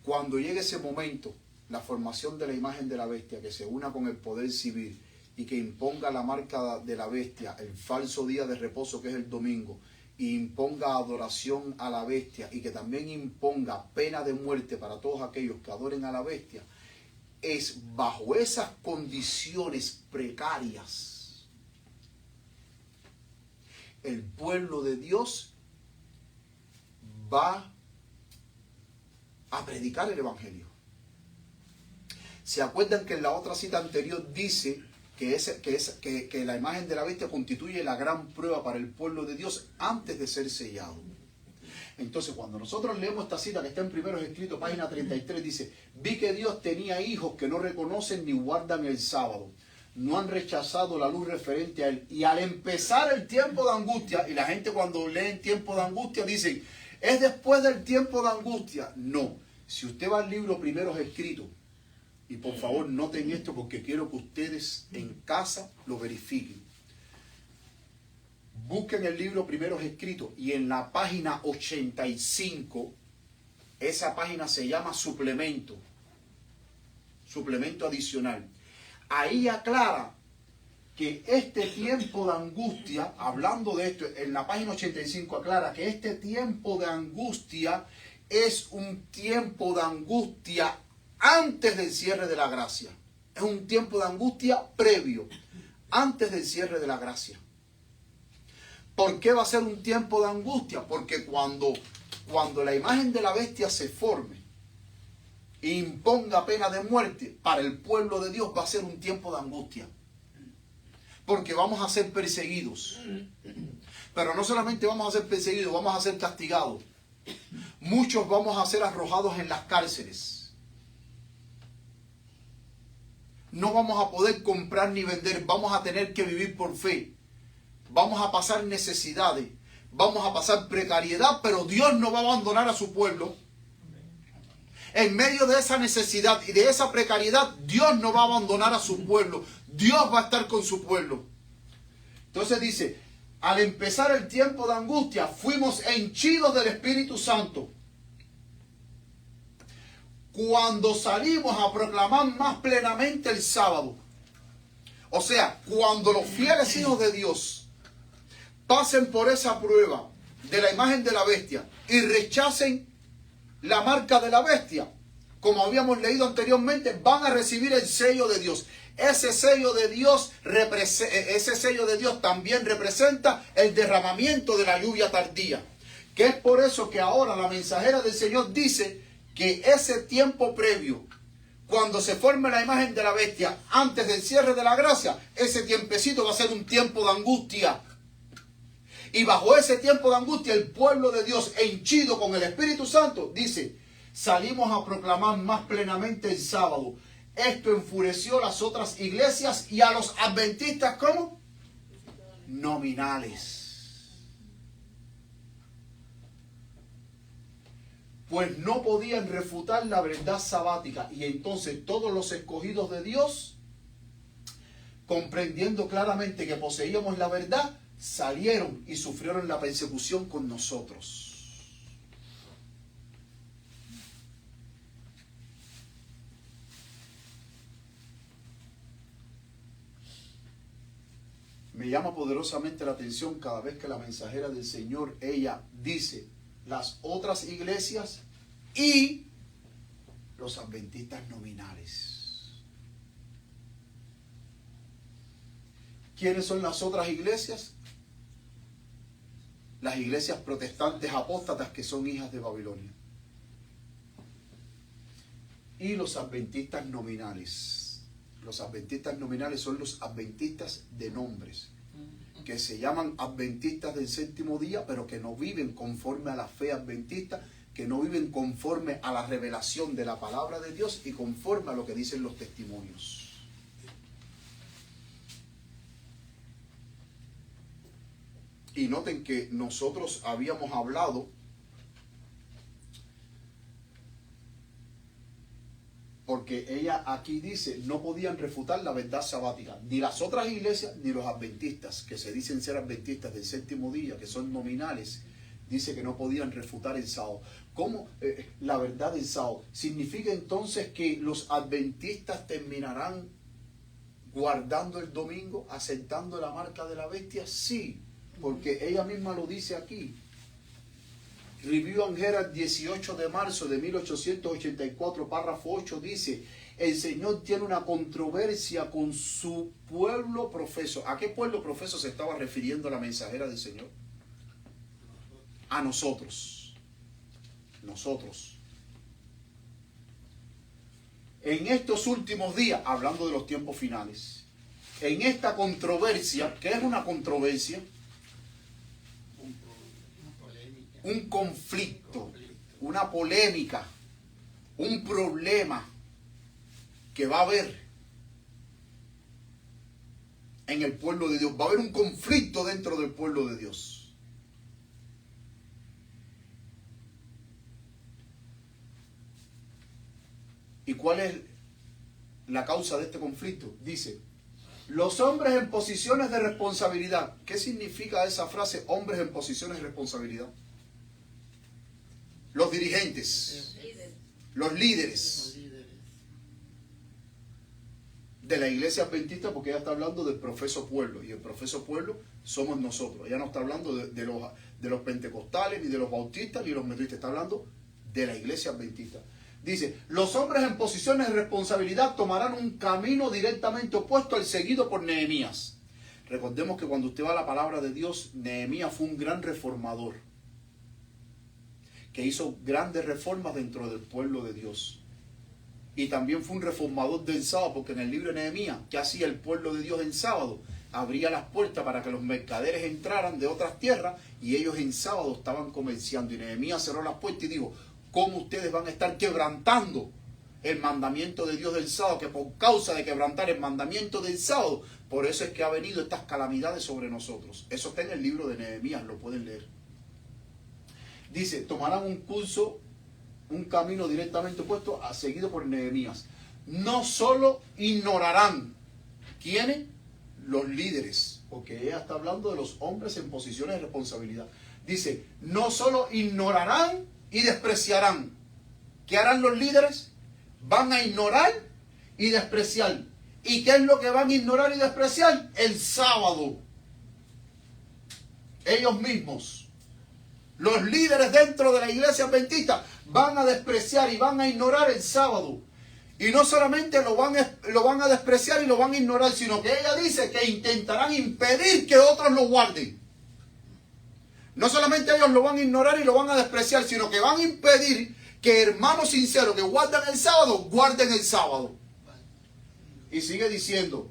Cuando llegue ese momento, la formación de la imagen de la bestia, que se una con el poder civil y que imponga la marca de la bestia, el falso día de reposo que es el domingo, e imponga adoración a la bestia y que también imponga pena de muerte para todos aquellos que adoren a la bestia, es bajo esas condiciones precarias el pueblo de Dios va a predicar el evangelio. ¿Se acuerdan que en la otra cita anterior dice que la imagen de la bestia constituye la gran prueba para el pueblo de Dios antes de ser sellado? Entonces, cuando nosotros leemos esta cita que está en Primeros Escritos, página 33, dice, vi que Dios tenía hijos que no reconocen ni guardan el sábado. No han rechazado la luz referente a él. Y al empezar el tiempo de angustia, y la gente cuando lee en tiempo de angustia dice, ¿es después del tiempo de angustia? No. Si usted va al libro Primeros Escritos, y por favor noten esto porque quiero que ustedes en casa lo verifiquen. Busquen el libro Primeros Escritos y en la página 85, esa página se llama suplemento adicional. Ahí aclara que este tiempo de angustia, hablando de esto, en la página 85 aclara que este tiempo de angustia es un tiempo de angustia antes del cierre de la gracia. Es un tiempo de angustia previo, antes del cierre de la gracia. ¿Por qué va a ser un tiempo de angustia? Porque cuando la imagen de la bestia se forme e imponga pena de muerte, para el pueblo de Dios va a ser un tiempo de angustia. Porque vamos a ser perseguidos. Pero no solamente vamos a ser perseguidos, vamos a ser castigados. Muchos vamos a ser arrojados en las cárceles. No vamos a poder comprar ni vender, vamos a tener que vivir por fe. Vamos a pasar necesidades, vamos a pasar precariedad, pero Dios no va a abandonar a su pueblo. En medio de esa necesidad y de esa precariedad, Dios no va a abandonar a su pueblo. Dios va a estar con su pueblo. Entonces dice, al empezar el tiempo de angustia, fuimos henchidos del Espíritu Santo. Cuando salimos a proclamar más plenamente el sábado. O sea, cuando los fieles hijos de Dios pasen por esa prueba de la imagen de la bestia y rechacen la marca de la bestia, como habíamos leído anteriormente, van a recibir el sello de Dios. Ese sello de Dios también representa el derramamiento de la lluvia tardía. Que es por eso que ahora la mensajera del Señor dice que ese tiempo previo, cuando se forme la imagen de la bestia, antes del cierre de la gracia, ese tiempecito va a ser un tiempo de angustia. Y bajo ese tiempo de angustia, el pueblo de Dios, henchido con el Espíritu Santo, dice, salimos a proclamar más plenamente el sábado. Esto enfureció las otras iglesias y a los adventistas, ¿cómo? Nominales. Pues no podían refutar la verdad sabática. Y entonces todos los escogidos de Dios, comprendiendo claramente que poseíamos la verdad, salieron y sufrieron la persecución con nosotros. Me llama poderosamente la atención cada vez que la mensajera del Señor, ella dice las otras iglesias y los adventistas nominales. ¿Quiénes son las otras iglesias? Las iglesias protestantes apóstatas que son hijas de Babilonia. Y los adventistas nominales. Los adventistas nominales son los adventistas de nombres, que se llaman adventistas del séptimo día, pero que no viven conforme a la fe adventista, que no viven conforme a la revelación de la palabra de Dios y conforme a lo que dicen los testimonios. Y noten que nosotros habíamos hablado porque ella aquí dice, no podían refutar la verdad sabática. Ni las otras iglesias, ni los adventistas, que se dicen ser adventistas del séptimo día, que son nominales, dice que no podían refutar el sábado. ¿Cómo la verdad del sábado? ¿Significa entonces que los adventistas terminarán guardando el domingo, aceptando la marca de la bestia? Sí, porque ella misma lo dice aquí. Review and Herald, 18 de marzo de 1884, párrafo 8, dice: el Señor tiene una controversia con su pueblo profeso. ¿A qué pueblo profeso se estaba refiriendo la mensajera del Señor? A nosotros. Nosotros. En estos últimos días, hablando de los tiempos finales, en esta controversia, ¿qué es una controversia? Un conflicto, una polémica, un problema que va a haber en el pueblo de Dios. Va a haber un conflicto dentro del pueblo de Dios. ¿Y cuál es la causa de este conflicto? Dice, los hombres en posiciones de responsabilidad. ¿Qué significa esa frase, hombres en posiciones de responsabilidad? Los dirigentes, los líderes de la iglesia adventista, porque ella está hablando del profeso pueblo, y el profeso pueblo somos nosotros. Ella no está hablando de los pentecostales, ni de los bautistas, ni de los metodistas, está hablando de la iglesia adventista. Dice, los hombres en posiciones de responsabilidad tomarán un camino directamente opuesto al seguido por Nehemías. Recordemos que cuando usted va a la palabra de Dios, Nehemías fue un gran reformador, que hizo grandes reformas dentro del pueblo de Dios. Y también fue un reformador del sábado, porque en el libro de Nehemías, ¿qué hacía el pueblo de Dios en sábado? Abría las puertas para que los mercaderes entraran de otras tierras, y ellos en sábado estaban comerciando. Y Nehemías cerró las puertas y dijo, ¿cómo ustedes van a estar quebrantando el mandamiento de Dios del sábado? Que por causa de quebrantar el mandamiento del sábado, por eso es que ha venido estas calamidades sobre nosotros. Eso está en el libro de Nehemías, lo pueden leer. Dice, tomarán un camino directamente opuesto a seguido por Nehemías. No solo ignorarán. ¿Quiénes? Los líderes. Porque ella está hablando de los hombres en posiciones de responsabilidad. Dice, no solo ignorarán y despreciarán. ¿Qué harán los líderes? Van a ignorar y despreciar. ¿Y qué es lo que van a ignorar y despreciar? El sábado. Ellos mismos. Los líderes dentro de la iglesia adventista van a despreciar y van a ignorar el sábado. Y no solamente lo van a despreciar y lo van a ignorar, sino que ella dice que intentarán impedir que otros lo guarden. No solamente ellos lo van a ignorar y lo van a despreciar, sino que van a impedir que hermanos sinceros que guardan el sábado, guarden el sábado. Y sigue diciendo,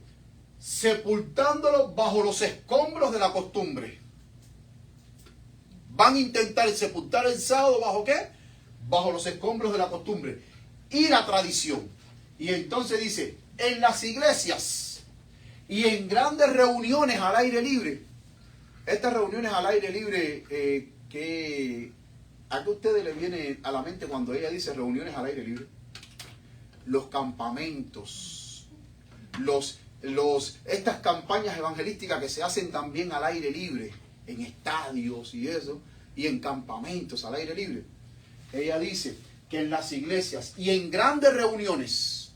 sepultándolo bajo los escombros de la costumbre. Van a intentar sepultar el sábado ¿bajo qué? Bajo los escombros de la costumbre y la tradición. Y entonces dice, en las iglesias y en grandes reuniones al aire libre. Estas reuniones al aire libre, ¿a qué a ustedes les viene a la mente cuando ella dice reuniones al aire libre? Los campamentos, estas campañas evangelísticas que se hacen también al aire libre, en estadios y eso, y en campamentos al aire libre. Ella dice que en las iglesias y en grandes reuniones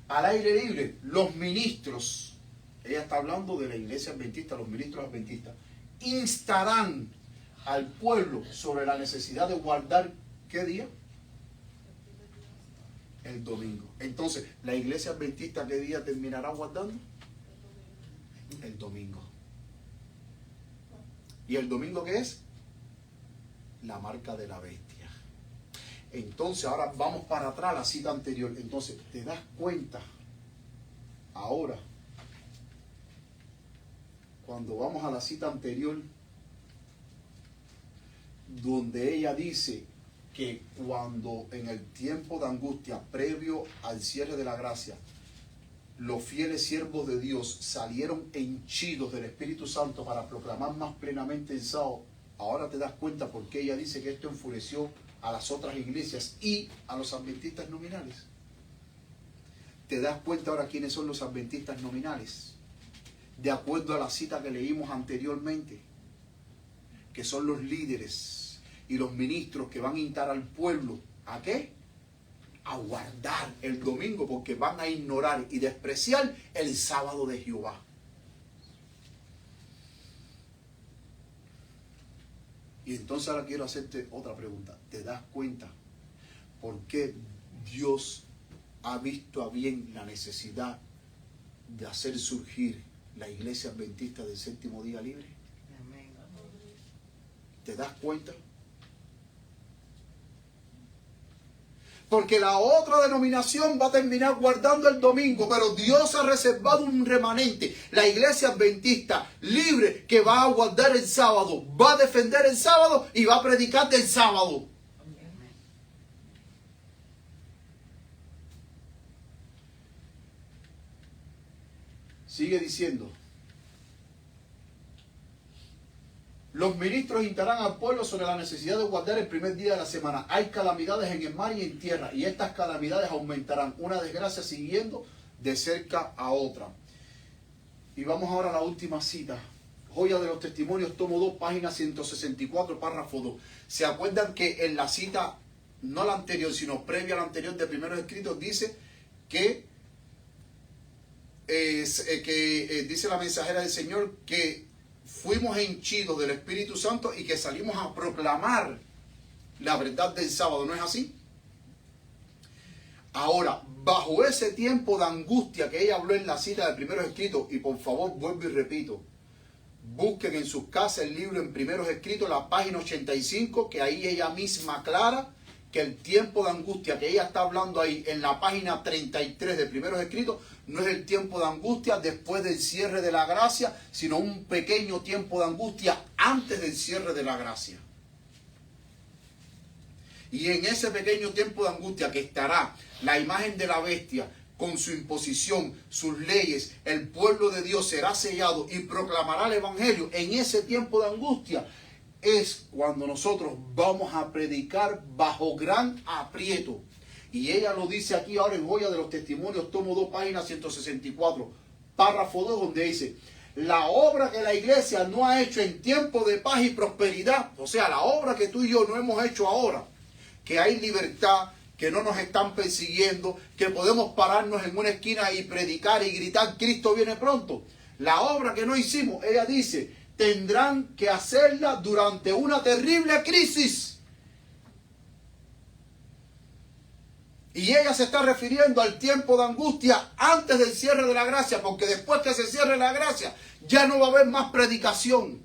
al aire libre, los ministros, ella está hablando de la iglesia adventista, los ministros adventistas, instarán al pueblo sobre la necesidad de guardar, ¿qué día? El domingo. Entonces, ¿la iglesia adventista qué día terminará guardando? El domingo. ¿Y el domingo qué es? La marca de la bestia. Entonces, ahora vamos para atrás a la cita anterior. Entonces, ¿te das cuenta? Ahora, cuando vamos a la cita anterior, donde ella dice que cuando en el tiempo de angustia, previo al cierre de la gracia, los fieles siervos de Dios salieron henchidos del Espíritu Santo para proclamar más plenamente el sábado, ahora te das cuenta por qué ella dice que esto enfureció a las otras iglesias y a los adventistas nominales. Te das cuenta ahora quiénes son los adventistas nominales, de acuerdo a la cita que leímos anteriormente, que son los líderes y los ministros que van a instar al pueblo, ¿a qué? A guardar el domingo, porque van a ignorar y despreciar el sábado de Jehová. Y entonces ahora quiero hacerte otra pregunta. ¿Te das cuenta por qué Dios ha visto a bien la necesidad de hacer surgir la iglesia adventista del séptimo día libre? Amén. ¿Te das cuenta? Porque la otra denominación va a terminar guardando el domingo, pero Dios ha reservado un remanente, la iglesia adventista libre, que va a guardar el sábado, va a defender el sábado y va a predicar del sábado. Sigue diciendo: los ministros instarán al pueblo sobre la necesidad de guardar el primer día de la semana. Hay calamidades en el mar y en tierra, y estas calamidades aumentarán, una desgracia siguiendo de cerca a otra. Y vamos ahora a la última cita. Joya de los Testimonios, tomo 2, página 164, párrafo 2. ¿Se acuerdan que en la cita, no la anterior, sino previa a la anterior de Primeros Escritos, dice que dice la mensajera del Señor que fuimos henchidos del Espíritu Santo y que salimos a proclamar la verdad del sábado? ¿No es así? Ahora, bajo ese tiempo de angustia que ella habló en la cita de Primeros Escritos, y por favor vuelvo y repito, busquen en sus casas el libro en Primeros Escritos, la página 85, que ahí ella misma aclara que el tiempo de angustia que ella está hablando ahí en la página 33 de Primeros Escritos no es el tiempo de angustia después del cierre de la gracia, sino un pequeño tiempo de angustia antes del cierre de la gracia. Y en ese pequeño tiempo de angustia que estará la imagen de la bestia con su imposición, sus leyes, el pueblo de Dios será sellado y proclamará el evangelio. En ese tiempo de angustia es cuando nosotros vamos a predicar bajo gran aprieto. Y ella lo dice aquí ahora en Joya de los Testimonios, tomo 2, página 164, párrafo 2, donde dice: la obra que la iglesia no ha hecho en tiempo de paz y prosperidad, o sea, la obra que tú y yo no hemos hecho ahora, que hay libertad, que no nos están persiguiendo, que podemos pararnos en una esquina y predicar y gritar: Cristo viene pronto. La obra que no hicimos, ella dice, tendrán que hacerla durante una terrible crisis. Y ella se está refiriendo al tiempo de angustia antes del cierre de la gracia, porque después que se cierre la gracia, ya no va a haber más predicación.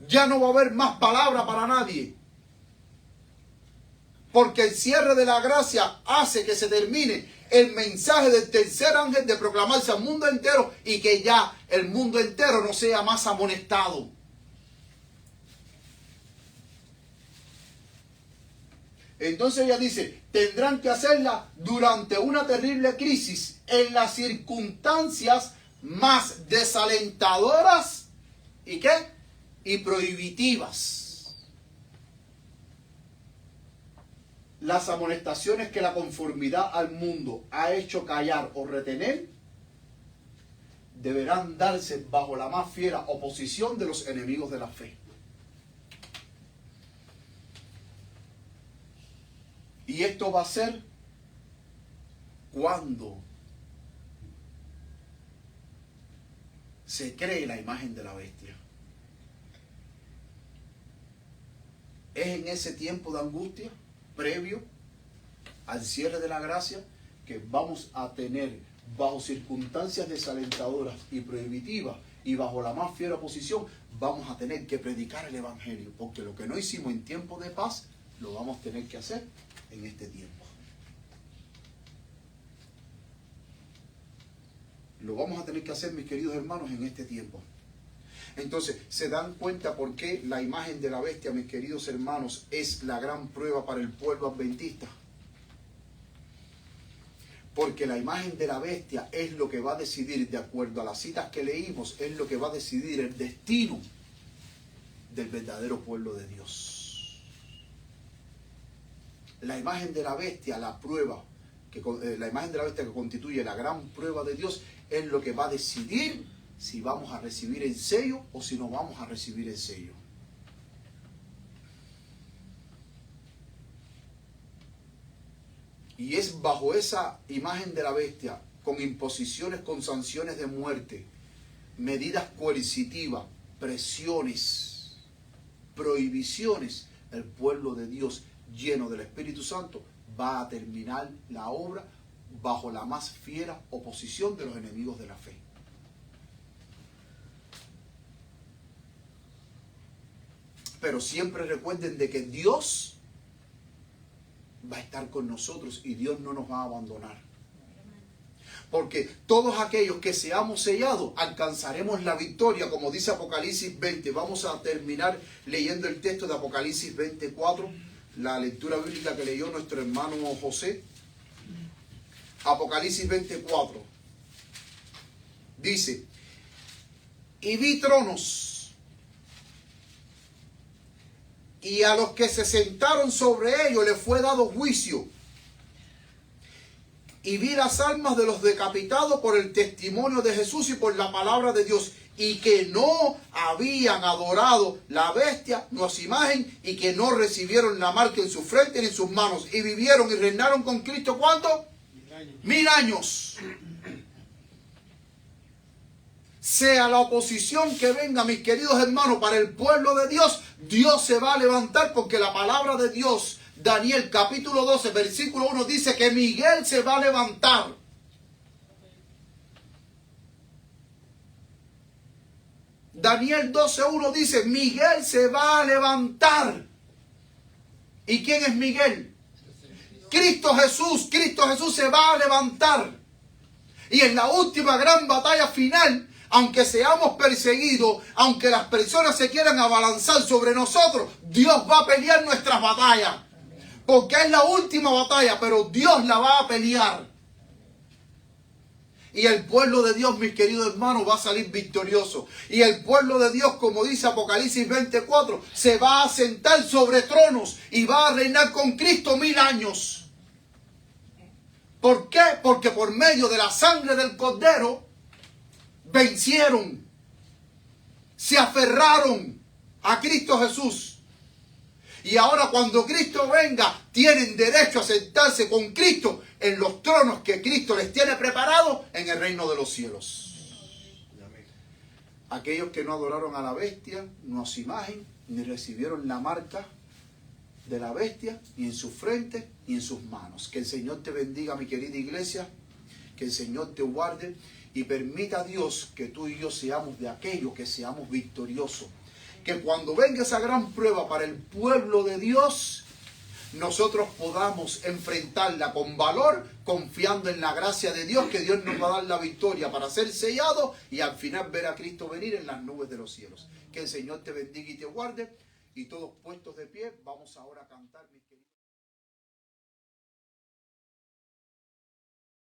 Ya no va a haber más palabra para nadie. Porque el cierre de la gracia hace que se termine el mensaje del tercer ángel de proclamarse al mundo entero y que ya el mundo entero no sea más amonestado. Entonces ella dice, tendrán que hacerla durante una terrible crisis, en las circunstancias más desalentadoras y ¿qué? Y prohibitivas. Las amonestaciones que la conformidad al mundo ha hecho callar o retener deberán darse bajo la más fiera oposición de los enemigos de la fe. Y esto va a ser cuando se cree la imagen de la bestia. Es en ese tiempo de angustia, previo al cierre de la gracia, que vamos a tener, bajo circunstancias desalentadoras y prohibitivas, y bajo la más fiera oposición, vamos a tener que predicar el Evangelio, porque lo que no hicimos en tiempo de paz, lo vamos a tener que hacer en este tiempo. Lo vamos a tener que hacer, mis queridos hermanos, en este tiempo. Entonces, ¿se dan cuenta por qué la imagen de la bestia, mis queridos hermanos, es la gran prueba para el pueblo adventista? Porque la imagen de la bestia es lo que va a decidir, de acuerdo a las citas que leímos, es lo que va a decidir el destino del verdadero pueblo de Dios. La imagen de la bestia, la prueba, la imagen de la bestia que constituye la gran prueba de Dios, es lo que va a decidir si vamos a recibir el sello o si no vamos a recibir el sello. Y es bajo esa imagen de la bestia, con imposiciones, con sanciones de muerte, medidas coercitivas, presiones, prohibiciones, el pueblo de Dios lleno del Espíritu Santo va a terminar la obra bajo la más fiera oposición de los enemigos de la fe. Pero siempre recuerden de que Dios va a estar con nosotros y Dios no nos va a abandonar. Porque todos aquellos que seamos sellados alcanzaremos la victoria, como dice Apocalipsis 20. Vamos a terminar leyendo el texto de Apocalipsis 24, la lectura bíblica que leyó nuestro hermano José. Apocalipsis 24 dice: y vi tronos, y a los que se sentaron sobre ellos les fue dado juicio. Y vi las almas de los decapitados por el testimonio de Jesús y por la palabra de Dios, y que no habían adorado la bestia, no a su imagen, y que no recibieron la marca en su frente ni en sus manos, y vivieron y reinaron con Cristo, ¿cuánto? 1000 años. Sea la oposición que venga, mis queridos hermanos, para el pueblo de Dios, Dios se va a levantar, porque la palabra de Dios, Daniel capítulo 12, versículo 1, dice que Miguel se va a levantar. Daniel 12:1 dice, Miguel se va a levantar. ¿Y quién es Miguel? Cristo Jesús. Cristo Jesús se va a levantar. Y en la última gran batalla final, aunque seamos perseguidos, aunque las personas se quieran abalanzar sobre nosotros, Dios va a pelear nuestras batallas. Porque es la última batalla, pero Dios la va a pelear. Y el pueblo de Dios, mis queridos hermanos, va a salir victorioso. Y el pueblo de Dios, como dice Apocalipsis 24, se va a sentar sobre tronos y va a reinar con Cristo 1000 años. ¿Por qué? Porque por medio de la sangre del Cordero vencieron, se aferraron a Cristo Jesús. Y ahora cuando Cristo venga, tienen derecho a sentarse con Cristo en los tronos que Cristo les tiene preparados en el reino de los cielos. Aquellos que no adoraron a la bestia, no a su imagen, ni recibieron la marca de la bestia, ni en su frente, ni en sus manos. Que el Señor te bendiga, mi querida iglesia. Que el Señor te guarde y permita a Dios que tú y yo seamos de aquellos que seamos victoriosos. Que cuando venga esa gran prueba para el pueblo de Dios, nosotros podamos enfrentarla con valor, confiando en la gracia de Dios, que Dios nos va a dar la victoria para ser sellado y al final ver a Cristo venir en las nubes de los cielos. Que el Señor te bendiga y te guarde. Y todos puestos de pie, vamos ahora a cantar, mis queridos.